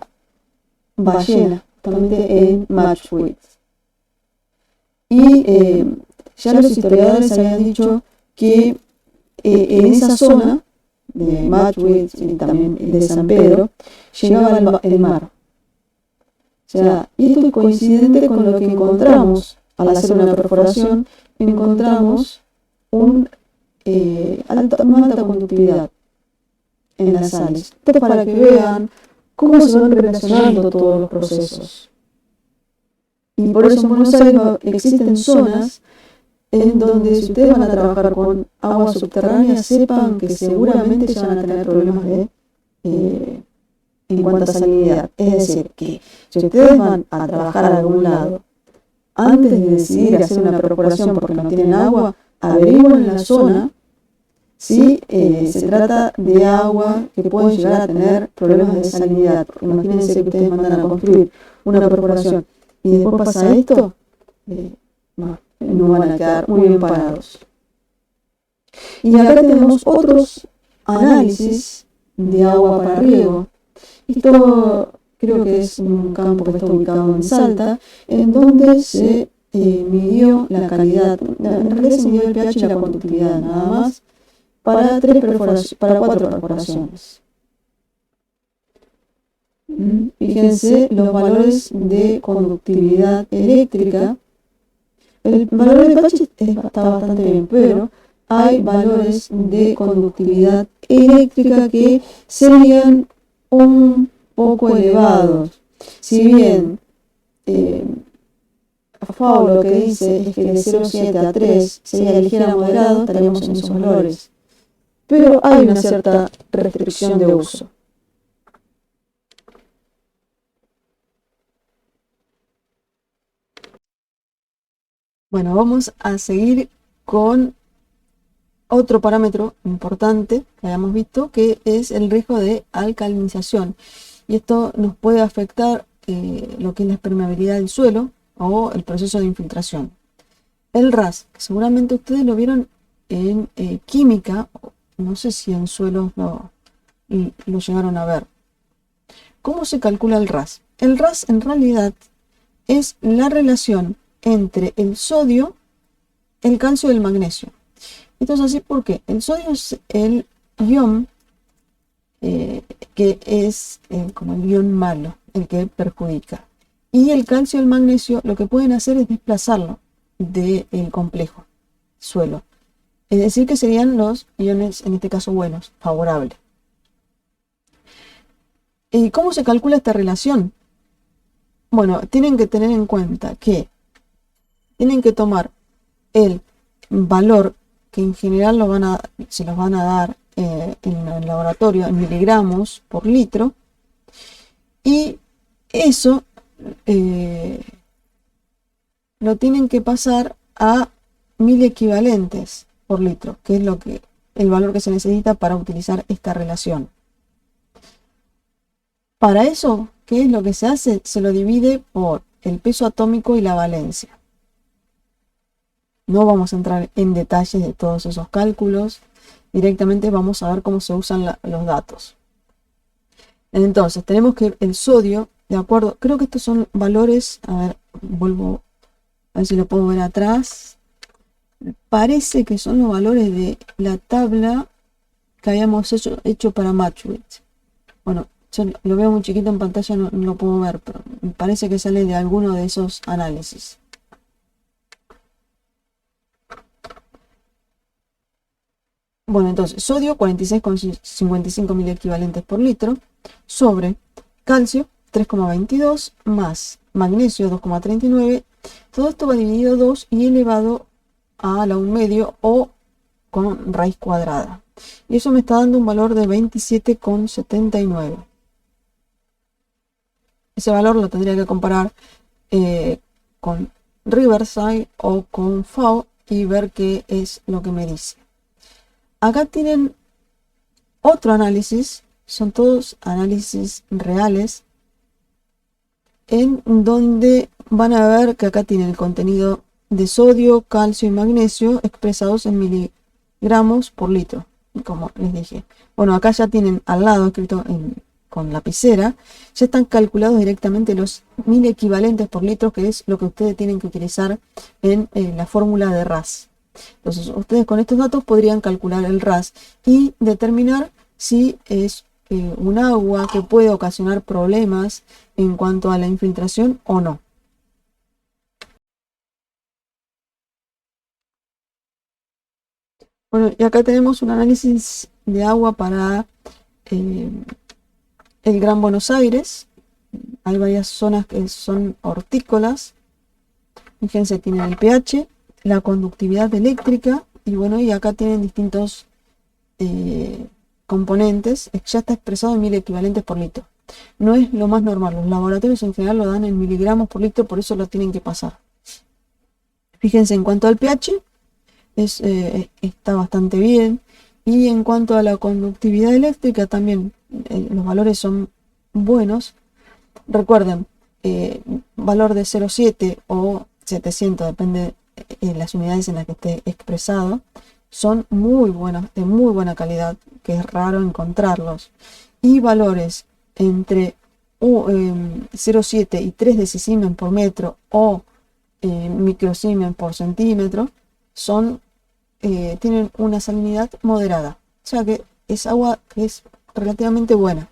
ballena, justamente en Matchwit. Y ya los historiadores habían dicho que en esa zona de Matchwitz y también de San Pedro llegaba el mar. O sea, y esto es coincidente con lo que encontramos al hacer una perforación. Encontramos una alta conductividad en las sales. Esto es para que vean cómo se van relacionando todos los procesos. Y por eso en Buenos Aires existen zonas en donde si ustedes van a trabajar con agua subterránea, sepan que seguramente ya van a tener problemas en cuanto a salinidad. Es decir, que si ustedes van a trabajar a algún lado, antes de decidir hacer una perforación porque no tienen agua, averigüen en la zona si se trata de agua que pueden llegar a tener problemas de salinidad. Porque imagínense que ustedes mandan a construir una perforación y después pasa esto, no van a quedar muy bien parados. Y acá tenemos otros análisis de agua para riego. Esto creo que es un campo que está ubicado en Salta, en donde se midió la calidad, en realidad se midió el pH y la conductividad nada más, para 4 perforaciones. Fíjense los valores de conductividad eléctrica. El valor de pH está bastante bien, pero hay valores de conductividad eléctrica que serían un poco elevados. Si bien FAO lo que dice es que de 0,7 a 3 sería ligera a moderado, estaríamos en esos valores. Pero hay una cierta restricción de uso. Bueno, vamos a seguir con otro parámetro importante que habíamos visto, que es el riesgo de alcalinización. Y esto nos puede afectar lo que es la permeabilidad del suelo o el proceso de infiltración. El RAS, que seguramente ustedes lo vieron en química, no sé si en suelos lo llegaron a ver. ¿Cómo se calcula el RAS? El RAS en realidad es la relación entre el sodio, el calcio y el magnesio. Esto es así porque el sodio es el ion que es como el ion malo, el que perjudica. Y el calcio y el magnesio lo que pueden hacer es desplazarlo del complejo suelo. Es decir, que serían los iones, en este caso buenos, favorables. ¿Y cómo se calcula esta relación? Bueno, tienen que tener en cuenta que tienen que tomar el valor que en general se los van a dar en el laboratorio en miligramos por litro, y eso lo tienen que pasar a 1000 equivalentes por litro, que es el valor que se necesita para utilizar esta relación. Para eso, ¿qué es lo que se hace? Se lo divide por el peso atómico y la valencia. No vamos a entrar en detalles de todos esos cálculos, directamente vamos a ver cómo se usan los datos. Entonces, tenemos que el sodio, de acuerdo, creo que estos son valores, a ver, vuelvo a ver si lo puedo ver atrás. Parece que son los valores de la tabla que habíamos hecho para Matchwitz. Bueno, yo lo veo muy chiquito en pantalla, no lo puedo ver, pero me parece que sale de alguno de esos análisis. Bueno, entonces, sodio 46,55 mil equivalentes por litro, sobre calcio 3,22 más magnesio 2,39. Todo esto va dividido 2 y elevado a la 1 medio o con raíz cuadrada. Y eso me está dando un valor de 27,79. Ese valor lo tendría que comparar con Riverside o con FAO y ver qué es lo que me dice. Acá tienen otro análisis, son todos análisis reales, en donde van a ver que acá tienen el contenido de sodio, calcio y magnesio expresados en miligramos por litro, como les dije. Bueno, acá ya tienen al lado escrito en con lapicera, ya están calculados directamente los 1000 equivalentes por litro, que es lo que ustedes tienen que utilizar en la fórmula de RAS. Entonces, ustedes con estos datos podrían calcular el RAS y determinar si es un agua que puede ocasionar problemas en cuanto a la infiltración o no. Bueno, y acá tenemos un análisis de agua para el Gran Buenos Aires. Hay varias zonas que son hortícolas. Fíjense, tienen el pH, la conductividad eléctrica y bueno, y acá tienen distintos componentes. Ya está expresado en 1000 equivalentes por litro. No es lo más normal. Los laboratorios en general lo dan en miligramos por litro, por eso lo tienen que pasar. Fíjense, en cuanto al pH, está bastante bien. Y en cuanto a la conductividad eléctrica, también los valores son buenos. Recuerden, valor de 0,7 o 700, depende de las unidades en las que esté expresado, son muy buenos, de muy buena calidad, que es raro encontrarlos. Y valores entre 0,7 y 3 decisiemens por metro o microsiemens por centímetro tienen una salinidad moderada, o sea que es agua que es relativamente buena.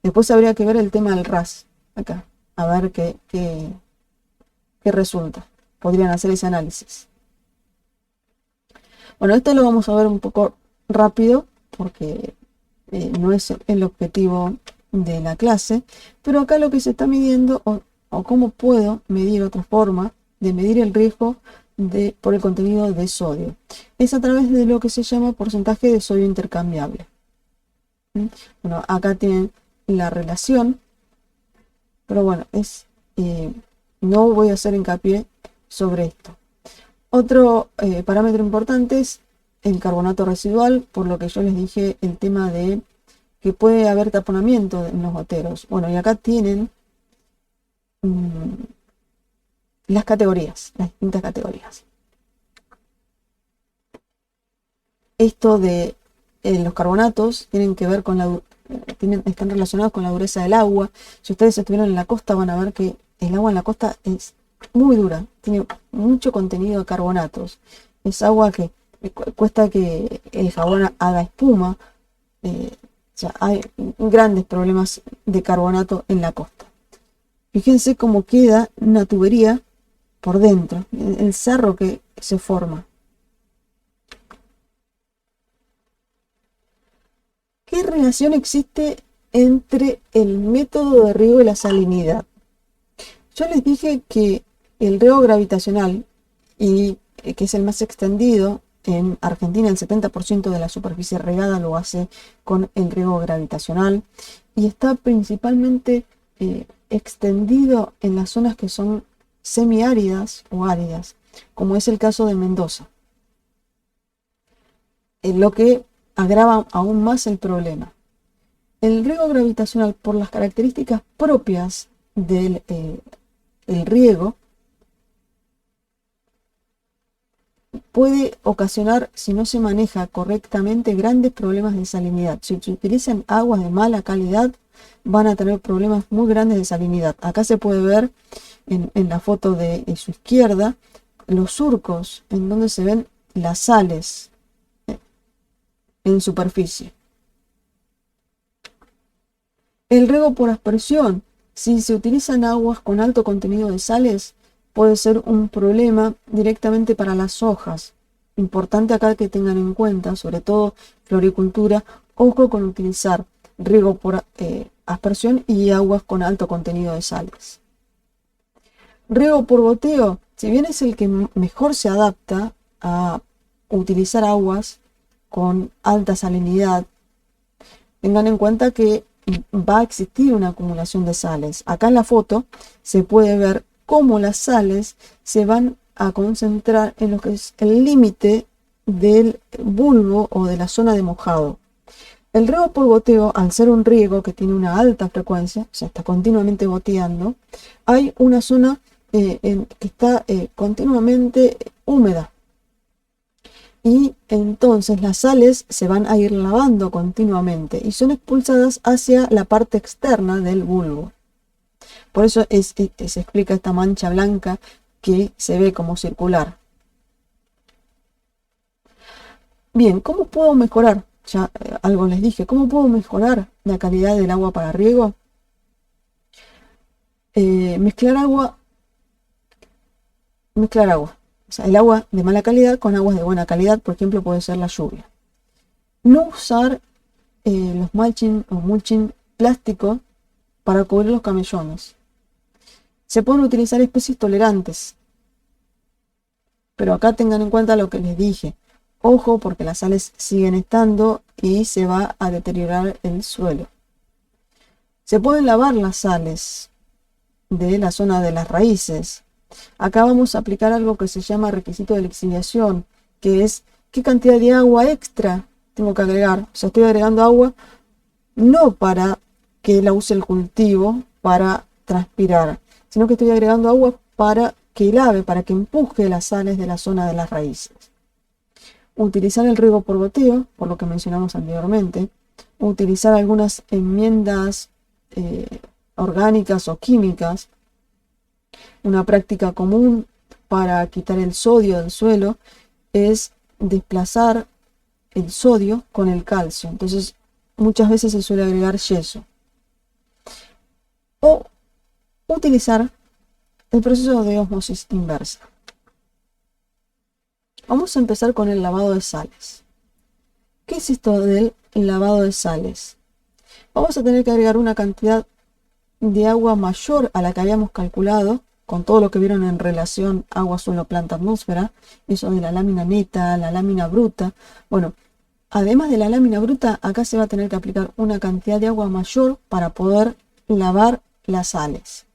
Después habría que ver el tema del RAS acá, a ver qué resulta. Podrían hacer ese análisis. Bueno, esto lo vamos a ver un poco rápido porque no es el objetivo de la clase, pero acá lo que se está midiendo, o cómo puedo medir otra forma de medir el riesgo por el contenido de sodio, es a través de lo que se llama porcentaje de sodio intercambiable. Bueno, acá tienen la relación, pero bueno, no voy a hacer hincapié sobre esto. Otro parámetro importante es el carbonato residual, por lo que yo les dije el tema de que puede haber taponamiento en los goteros. Bueno, y acá tienen las categorías, las distintas categorías. Esto de los carbonatos tienen que ver con están relacionados con la dureza del agua. Si ustedes estuvieron en la costa van a ver que el agua en la costa es muy dura, tiene mucho contenido de carbonatos. Es agua que cuesta que el jabón haga espuma. O sea, hay grandes problemas de carbonato en la costa. Fíjense cómo queda una tubería por dentro, el sarro que se forma. ¿Qué relación existe entre el método de riego y la salinidad? Yo les dije que el riego gravitacional, y que es el más extendido en Argentina, el 70% de la superficie regada lo hace con el riego gravitacional, y está principalmente extendido en las zonas que son semiáridas o áridas, como es el caso de Mendoza, lo que agrava aún más el problema. El riego gravitacional, por las características propias del el riego, puede ocasionar, si no se maneja correctamente, grandes problemas de salinidad. Si se utilizan aguas de mala calidad, van a tener problemas muy grandes de salinidad. Acá se puede ver en la foto de su izquierda los surcos en donde se ven las sales en superficie. El riego por aspersión, si se utilizan aguas con alto contenido de sales, puede ser un problema directamente para las hojas. Importante acá que tengan en cuenta, sobre todo floricultura, ojo con utilizar riego por aspersión y aguas con alto contenido de sales. Riego por goteo, si bien es el que mejor se adapta a utilizar aguas con alta salinidad, tengan en cuenta que va a existir una acumulación de sales. Acá en la foto se puede ver cómo las sales se van a concentrar en lo que es el límite del bulbo o de la zona de mojado. El riego por goteo, al ser un riego que tiene una alta frecuencia, o sea, está continuamente goteando, hay una zona que está continuamente húmeda. y entonces las sales se van a ir lavando continuamente y son expulsadas hacia la parte externa del bulbo. Por eso se explica esta mancha blanca que se ve como circular. Bien, ¿cómo puedo mejorar? Ya algo les dije, ¿cómo puedo mejorar la calidad del agua para riego? Mezclar agua. O sea, el agua de mala calidad con aguas de buena calidad, por ejemplo, puede ser la lluvia. No usar los mulching o mulching plástico para cubrir los camellones. Se pueden utilizar especies tolerantes, pero acá tengan en cuenta lo que les dije. Ojo, porque las sales siguen estando y se va a deteriorar el suelo. Se pueden lavar las sales de la zona de las raíces. Acá vamos a aplicar algo que se llama requisito de lixiviación, que es qué cantidad de agua extra tengo que agregar. O sea, estoy agregando agua no para que la use el cultivo para transpirar, sino que estoy agregando agua para que lave, para que empuje las sales de la zona de las raíces. Utilizar el riego por goteo, por lo que mencionamos anteriormente. Utilizar algunas enmiendas orgánicas o químicas. Una práctica común para quitar el sodio del suelo es desplazar el sodio con el calcio. Entonces, muchas veces se suele agregar yeso. O utilizar el proceso de ósmosis inversa. Vamos a empezar con el lavado de sales. ¿Qué es esto del lavado de sales? Vamos a tener que agregar una cantidad de agua mayor a la que habíamos calculado, con todo lo que vieron en relación agua, suelo, planta, atmósfera, eso de la lámina neta, la lámina bruta. Bueno, además de la lámina bruta, acá se va a tener que aplicar una cantidad de agua mayor para poder lavar las sales.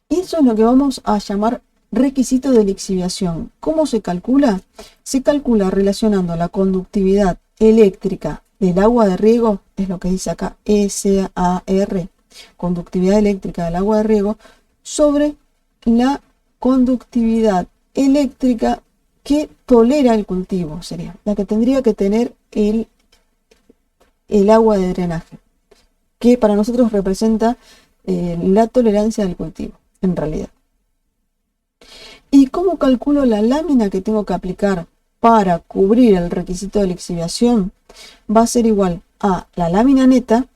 Y eso es lo que vamos a llamar requisito de lixiviación. ¿Cómo se calcula? Se calcula relacionando la conductividad eléctrica del agua de riego, es lo que dice acá, SAR, conductividad eléctrica del agua de riego, sobre la conductividad eléctrica que tolera el cultivo, sería la que tendría que tener el agua de drenaje, que para nosotros representa la tolerancia del cultivo, en realidad. ¿Y cómo calculo la lámina que tengo que aplicar para cubrir el requisito de lixiviación? Va a ser igual a la lámina neta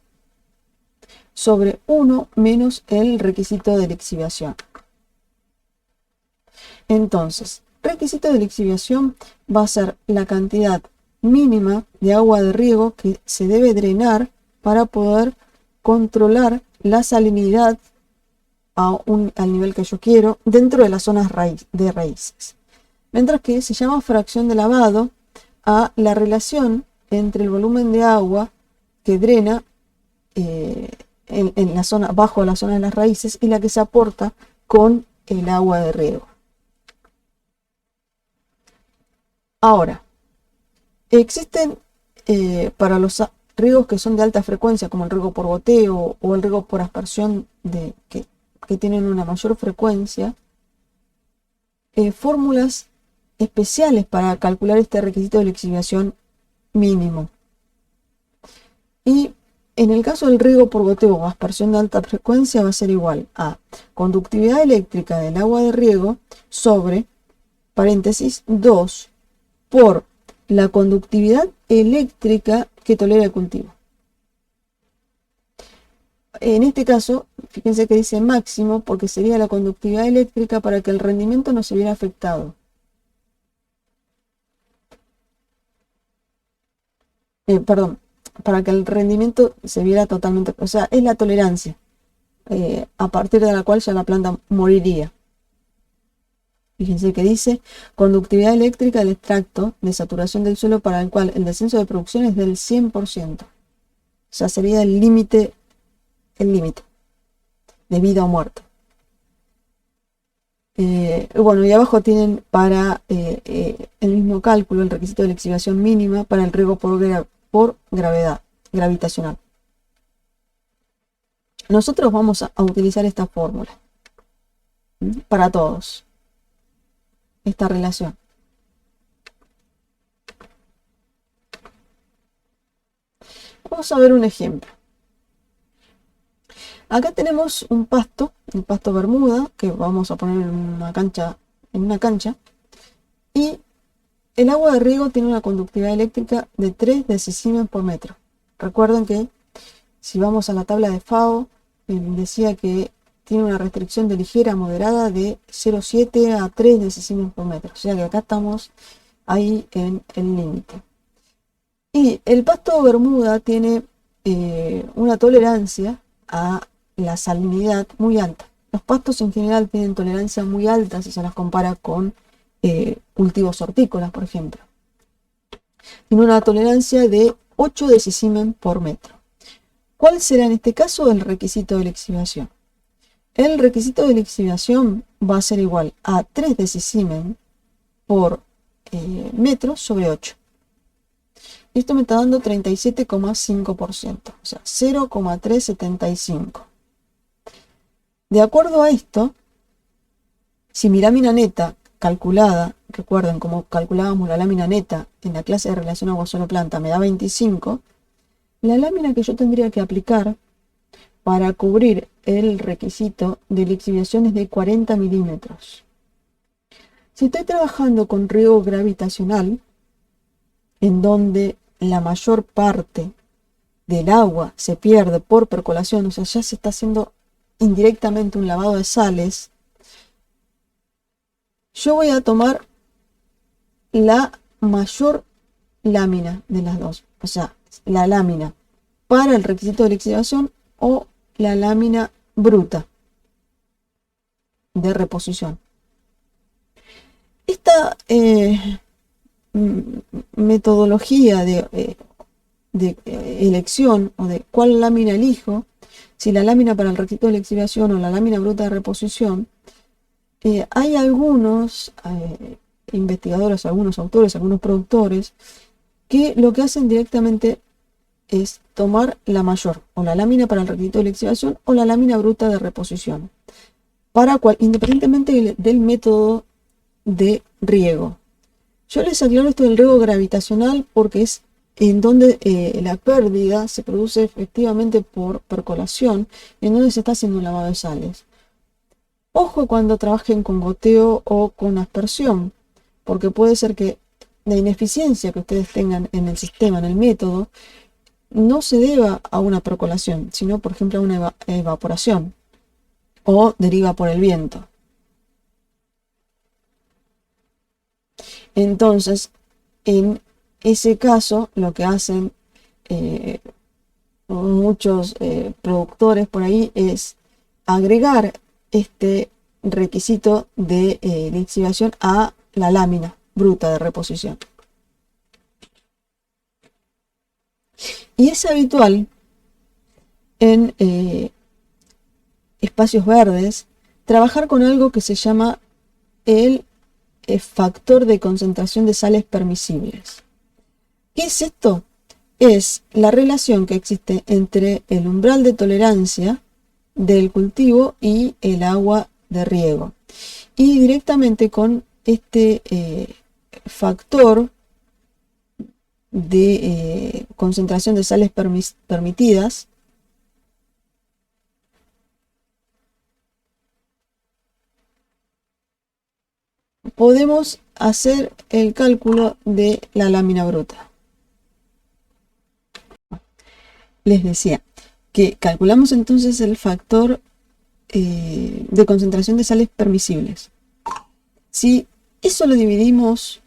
sobre 1 menos el requisito de lixiviación. Entonces, requisito de lixiviación va a ser la cantidad mínima de agua de riego que se debe drenar para poder controlar la salinidad al nivel que yo quiero dentro de las zonas de raíces. Mientras que se llama fracción de lavado a la relación entre el volumen de agua que drena en la zona, bajo la zona de las raíces y la que se aporta con el agua de riego. Ahora, existen para los riegos que son de alta frecuencia, como el riego por goteo o el riego por aspersión que tienen una mayor frecuencia, fórmulas especiales para calcular este requisito de lixiviación mínimo. Y en el caso del riego por goteo o aspersión de alta frecuencia va a ser igual a conductividad eléctrica del agua de riego sobre, paréntesis, 2 por la conductividad eléctrica que tolera el cultivo. En este caso, fíjense que dice máximo porque sería la conductividad eléctrica para que el rendimiento no se viera afectado. Perdón, para que el rendimiento se viera totalmente, o sea, es la tolerancia, a partir de la cual ya la planta moriría. Fíjense que dice conductividad eléctrica del extracto de saturación del suelo para el cual el descenso de producción es del 100%. O sea, sería el límite de vida o muerte. Bueno, y abajo tienen para el mismo cálculo el requisito de lixiviación mínima para el riego por gravedad gravitacional. Nosotros vamos a utilizar esta fórmula para todos. esta relación. Vamos a ver un ejemplo. Acá tenemos un pasto, el pasto Bermuda, que vamos a poner en una cancha, y el agua de riego tiene una conductividad eléctrica de 3 decisiemens por metro. Recuerden que si vamos a la tabla de FAO, decía que tiene una restricción de ligera a moderada de 0,7 a 3 decisiemens por metro. O sea que acá estamos ahí en el límite. Y el pasto Bermuda tiene una tolerancia a la salinidad muy alta. Los pastos en general tienen tolerancia muy alta si se las compara con cultivos hortícolas, por ejemplo. Tiene una tolerancia de 8 decisiemens por metro. ¿Cuál será en este caso el requisito de lixiviación? El requisito de lixiviación va a ser igual a 3 decisiemens por metro sobre 8. Esto me está dando 37,5%, o sea, 0,375. De acuerdo a esto, si mi lámina neta calculada, recuerden cómo calculábamos la lámina neta en la clase de relación agua-suelo-planta, me da 25, la lámina que yo tendría que aplicar para cubrir el requisito de lixiviación es de 40 milímetros. Si estoy trabajando con riego gravitacional, en donde la mayor parte del agua se pierde por percolación, o sea, ya se está haciendo indirectamente un lavado de sales, yo voy a tomar la mayor lámina de las dos, o sea, la lámina para el requisito de lixiviación o la lámina bruta de reposición. Esta metodología de elección o de cuál lámina elijo, si la lámina para el requisito de lixiviación o la lámina bruta de reposición, hay algunos investigadores, algunos autores, algunos productores que lo que hacen directamente es tomar la mayor, o la lámina para el requisito de lixiviación o la lámina bruta de reposición, independientemente del método de riego. Yo les aclaro esto del riego gravitacional porque es en donde la pérdida se produce efectivamente por percolación, en donde se está haciendo un lavado de sales. Ojo cuando trabajen con goteo o con aspersión, porque puede ser que la ineficiencia que ustedes tengan en el sistema, en el método, no se deba a una percolación, sino por ejemplo a una evaporación o deriva por el viento. Entonces, en ese caso, lo que hacen muchos productores por ahí es agregar este requisito de lixiviación a la lámina bruta de reposición. Y es habitual en espacios verdes trabajar con algo que se llama el factor de concentración de sales permisibles. ¿Qué es esto? Es la relación que existe entre el umbral de tolerancia del cultivo y el agua de riego. Y directamente con este factor de concentración de sales permitidas, podemos hacer el cálculo de la lámina bruta. Les decía que calculamos entonces el factor de concentración de sales permisibles. Si eso lo dividimos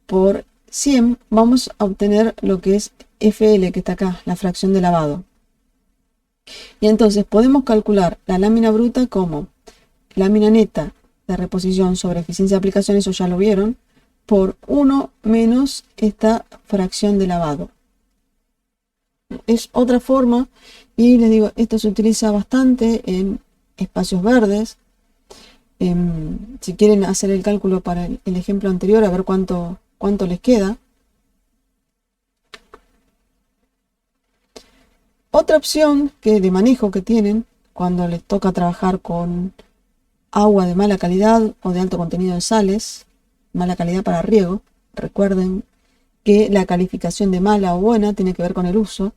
por 100, vamos a obtener lo que es FL, que está acá, la fracción de lavado. Y entonces podemos calcular la lámina bruta como lámina neta de reposición sobre eficiencia de aplicación, eso ya lo vieron, por 1 menos esta fracción de lavado. Es otra forma, y les digo, esto se utiliza bastante en espacios verdes. Si quieren hacer el cálculo para el ejemplo anterior, a ver cuánto les queda. Otra opción de manejo que tienen cuando les toca trabajar con agua de mala calidad o de alto contenido de sales mala calidad para riego. Recuerden que la calificación de mala o buena tiene que ver con el uso.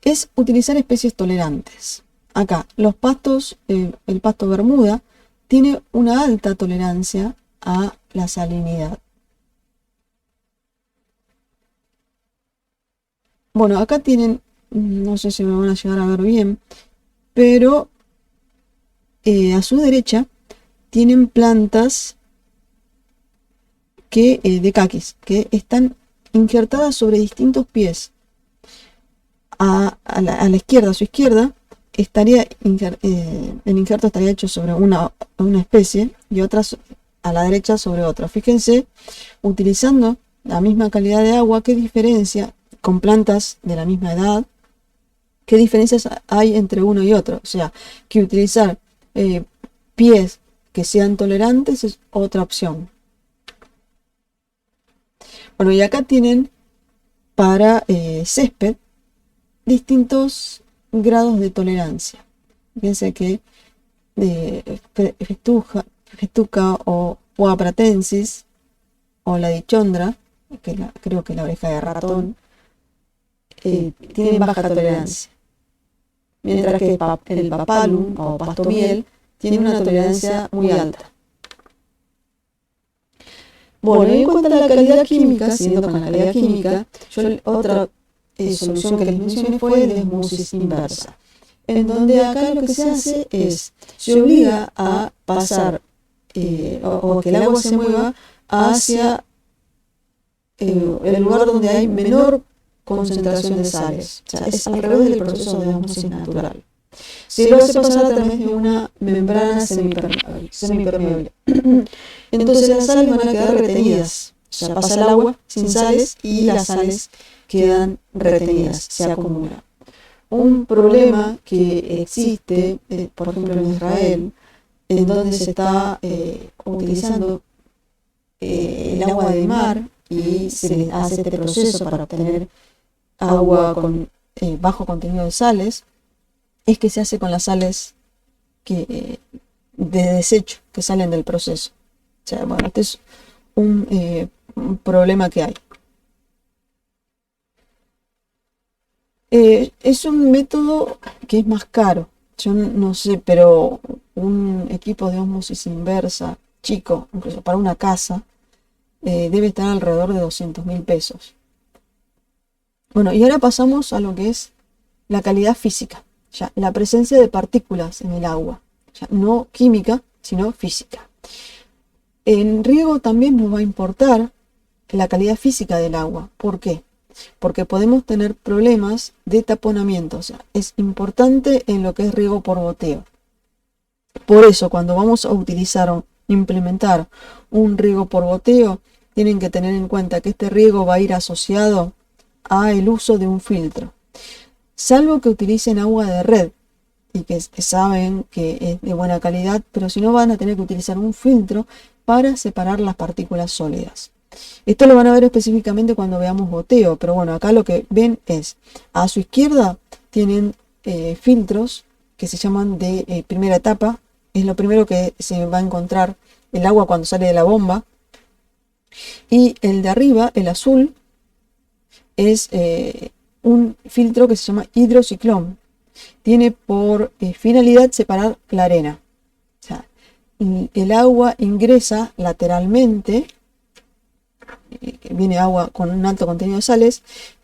Es utilizar especies tolerantes. Acá, los pastos, el pasto bermuda, tiene una alta tolerancia a la salinidad. Bueno, acá tienen, no sé si me van a llegar a ver bien, pero a su derecha tienen plantas de caquis, que están injertadas sobre distintos pies. A la izquierda, a su izquierda, estaría el injerto estaría hecho sobre una especie y otras a la derecha sobre otra. Fíjense, utilizando la misma calidad de agua, qué diferencia con plantas de la misma edad, qué diferencias hay entre uno y otro. O sea, que utilizar pies que sean tolerantes es otra opción. Bueno, y acá tienen para césped distintos grados de tolerancia. Fíjense que festuca o Poa pratensis o la dichondra, que creo que la oreja de ratón, tienen baja tolerancia. Mientras que el papalum o pasto miel tiene una tolerancia muy alta. Bueno, y en cuanto a la calidad química, siguiendo con la calidad química, otra solución que les mencioné fue la osmosis inversa, en donde acá lo que se hace es, se obliga a pasar o que el agua se mueva hacia el lugar donde hay menor concentración de sales. O sea, es al revés del proceso de osmosis natural. Se lo hace pasar a través de una membrana semipermeable. Entonces las sales van a quedar retenidas. O sea, pasa el agua sin sales y las sales quedan retenidas, se acumulan. Un problema que existe, por ejemplo en Israel, en donde se está utilizando el agua de mar y se hace este proceso para obtener agua con bajo contenido de sales, es que se hace con las sales de desecho que salen del proceso. O sea, bueno, este es un problema que hay. Es un método que es más caro. Yo no sé, pero un equipo de osmosis inversa chico, incluso para una casa, debe estar alrededor de 200.000 pesos. Bueno, y ahora pasamos a lo que es la calidad física, ya, la presencia de partículas en el agua, ya, no química, sino física. En riego también nos va a importar la calidad física del agua. ¿Por qué? Porque podemos tener problemas de taponamiento. O sea, es importante en lo que es riego por goteo. Por eso, cuando vamos a utilizar o implementar un riego por goteo, tienen que tener en cuenta que este riego va a ir asociado a el uso de un filtro. Salvo que utilicen agua de red y que saben que es de buena calidad, pero si no van a tener que utilizar un filtro para separar las partículas sólidas. Esto lo van a ver específicamente cuando veamos goteo, pero bueno, acá lo que ven es, a su izquierda tienen filtros que se llaman de primera etapa, es lo primero que se va a encontrar el agua cuando sale de la bomba, y el de arriba, el azul, es un filtro que se llama hidrociclón. Tiene por finalidad separar la arena. O sea, el agua ingresa lateralmente, viene agua con un alto contenido de sales,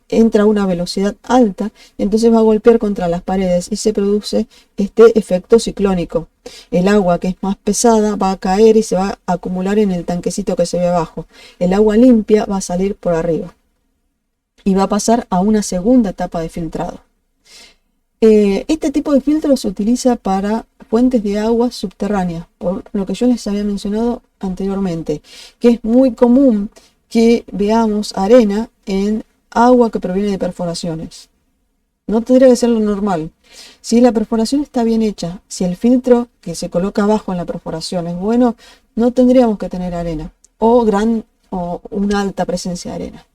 entra a una velocidad alta y entonces va a golpear contra las paredes y se produce este efecto ciclónico. El agua que es más pesada va a caer y se va a acumular en el tanquecito que se ve abajo. El agua limpia va a salir por arriba y va a pasar a una segunda etapa de filtrado. Este tipo de filtro se utiliza para fuentes de agua subterráneas, por lo que yo les había mencionado anteriormente, que es muy común que veamos arena en agua que proviene de perforaciones. No tendría que ser lo normal. Si la perforación está bien hecha, si el filtro que se coloca abajo en la perforación es bueno, no tendríamos que tener arena o una alta presencia de arena.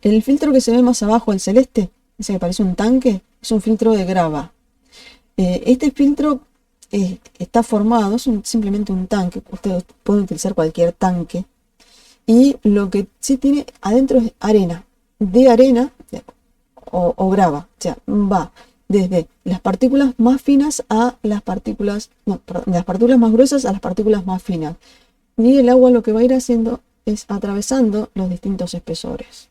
El filtro que se ve más abajo, el celeste, ese que parece un tanque, es un filtro de grava. Este filtro está formado, es simplemente un tanque, ustedes pueden utilizar cualquier tanque, y lo que sí tiene adentro es arena, o grava, o sea, va desde las partículas más finas a las partículas, no, perdón, de las partículas más gruesas a las partículas más finas. Y el agua lo que va a ir haciendo es atravesando los distintos espesores.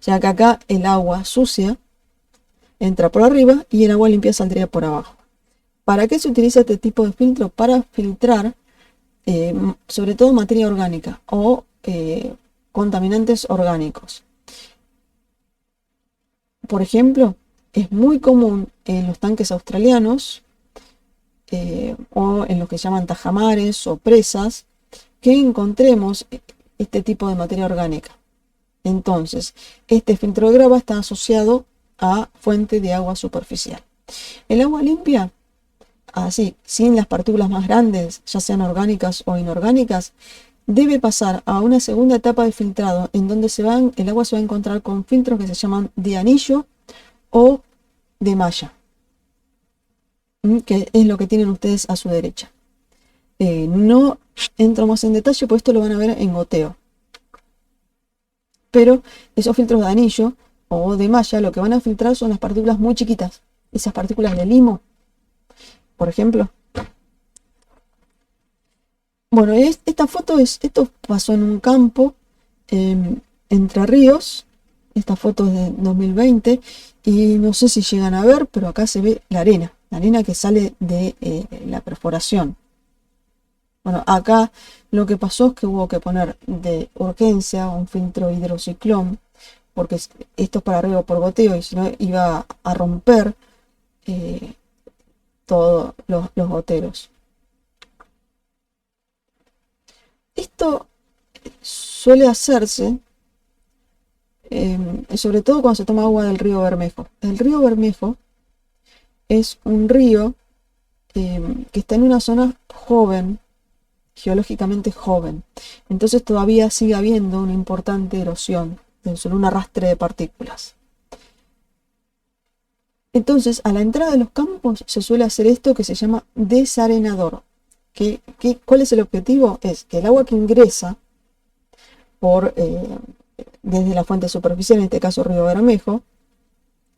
Ya que acá el agua sucia entra por arriba y el agua limpia saldría por abajo. ¿Para qué se utiliza este tipo de filtro? Para filtrar sobre todo materia orgánica o contaminantes orgánicos. Por ejemplo, es muy común en los tanques australianos o en los que llaman tajamares o presas que encontremos este tipo de materia orgánica. Entonces, este filtro de grava está asociado a fuente de agua superficial. El agua limpia, así, sin las partículas más grandes, ya sean orgánicas o inorgánicas, debe pasar a una segunda etapa de filtrado en donde el agua se va a encontrar con filtros que se llaman de anillo o de malla, que es lo que tienen ustedes a su derecha. No entro más en detalle, pues esto lo van a ver en goteo. Pero esos filtros de anillo o de malla lo que van a filtrar son las partículas muy chiquitas, esas partículas de limo, por ejemplo. Bueno, esta foto esto pasó en un campo Entre Ríos. Esta foto es de 2020 y no sé si llegan a ver, pero acá se ve la arena que sale de la perforación. Bueno, acá lo que pasó es que hubo que poner de urgencia un filtro hidrociclón, porque esto es para riego por goteo y si no iba a romper todos los goteros. Esto suele hacerse sobre todo cuando se toma agua del río Bermejo. El río Bermejo es un río que está en una zona joven, geológicamente joven. Entonces todavía sigue habiendo una importante erosión del suelo, un arrastre de partículas. Entonces, a la entrada de los campos se suele hacer esto que se llama desarenador. ¿Cuál es el objetivo? Es que el agua que ingresa desde la fuente superficial, en este caso río Bermejo,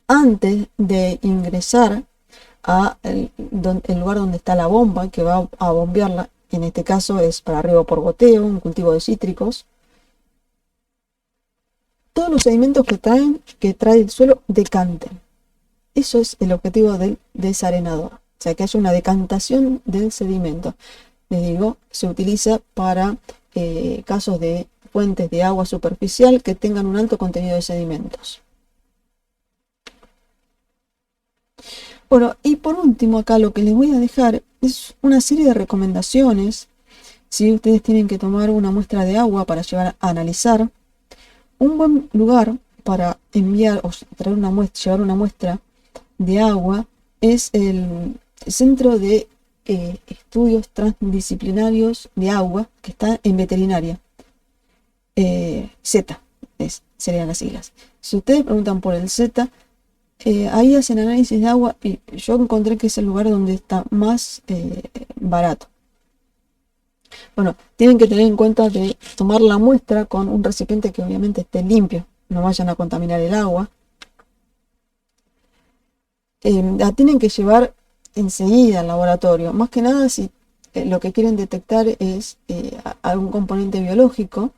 antes de ingresar a el lugar donde está la bomba que va a bombearla, en este caso es para riego por goteo, un cultivo de cítricos, todos los sedimentos que trae el suelo decanten. Eso es el objetivo del desarenador, o sea, que haya una decantación del sedimento. Les digo, se utiliza para casos de fuentes de agua superficial que tengan un alto contenido de sedimentos. Bueno, y por último acá lo que les voy a dejar es una serie de recomendaciones. Si ustedes tienen que tomar una muestra de agua para llevar a analizar, un buen lugar para enviar o traer llevar una muestra de agua es el Centro de Estudios Transdisciplinarios de Agua, que está en veterinaria. Z serían las siglas. Si ustedes preguntan por el Z, ahí hacen análisis de agua y yo encontré que es el lugar donde está más barato. Bueno, tienen que tener en cuenta de tomar la muestra con un recipiente que obviamente esté limpio, no vayan a contaminar el agua. La tienen que llevar enseguida al laboratorio, más que nada si lo que quieren detectar es algún componente biológico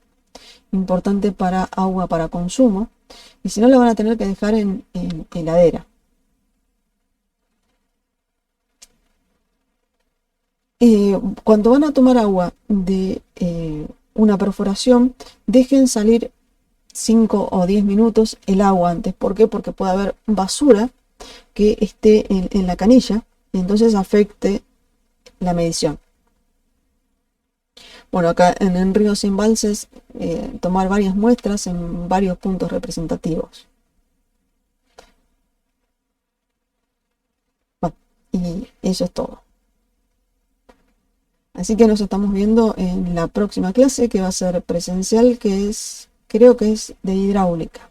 importante para agua para consumo, y si no la van a tener que dejar en heladera. Cuando van a tomar agua de una perforación, dejen salir 5 o 10 minutos el agua antes. ¿Por qué? Porque puede haber basura que esté en la canilla y entonces afecte la medición. Bueno, acá en ríos y embalses, tomar varias muestras en varios puntos representativos. Bueno, y eso es todo. Así que nos estamos viendo en la próxima clase, que va a ser presencial, creo que es de hidráulica.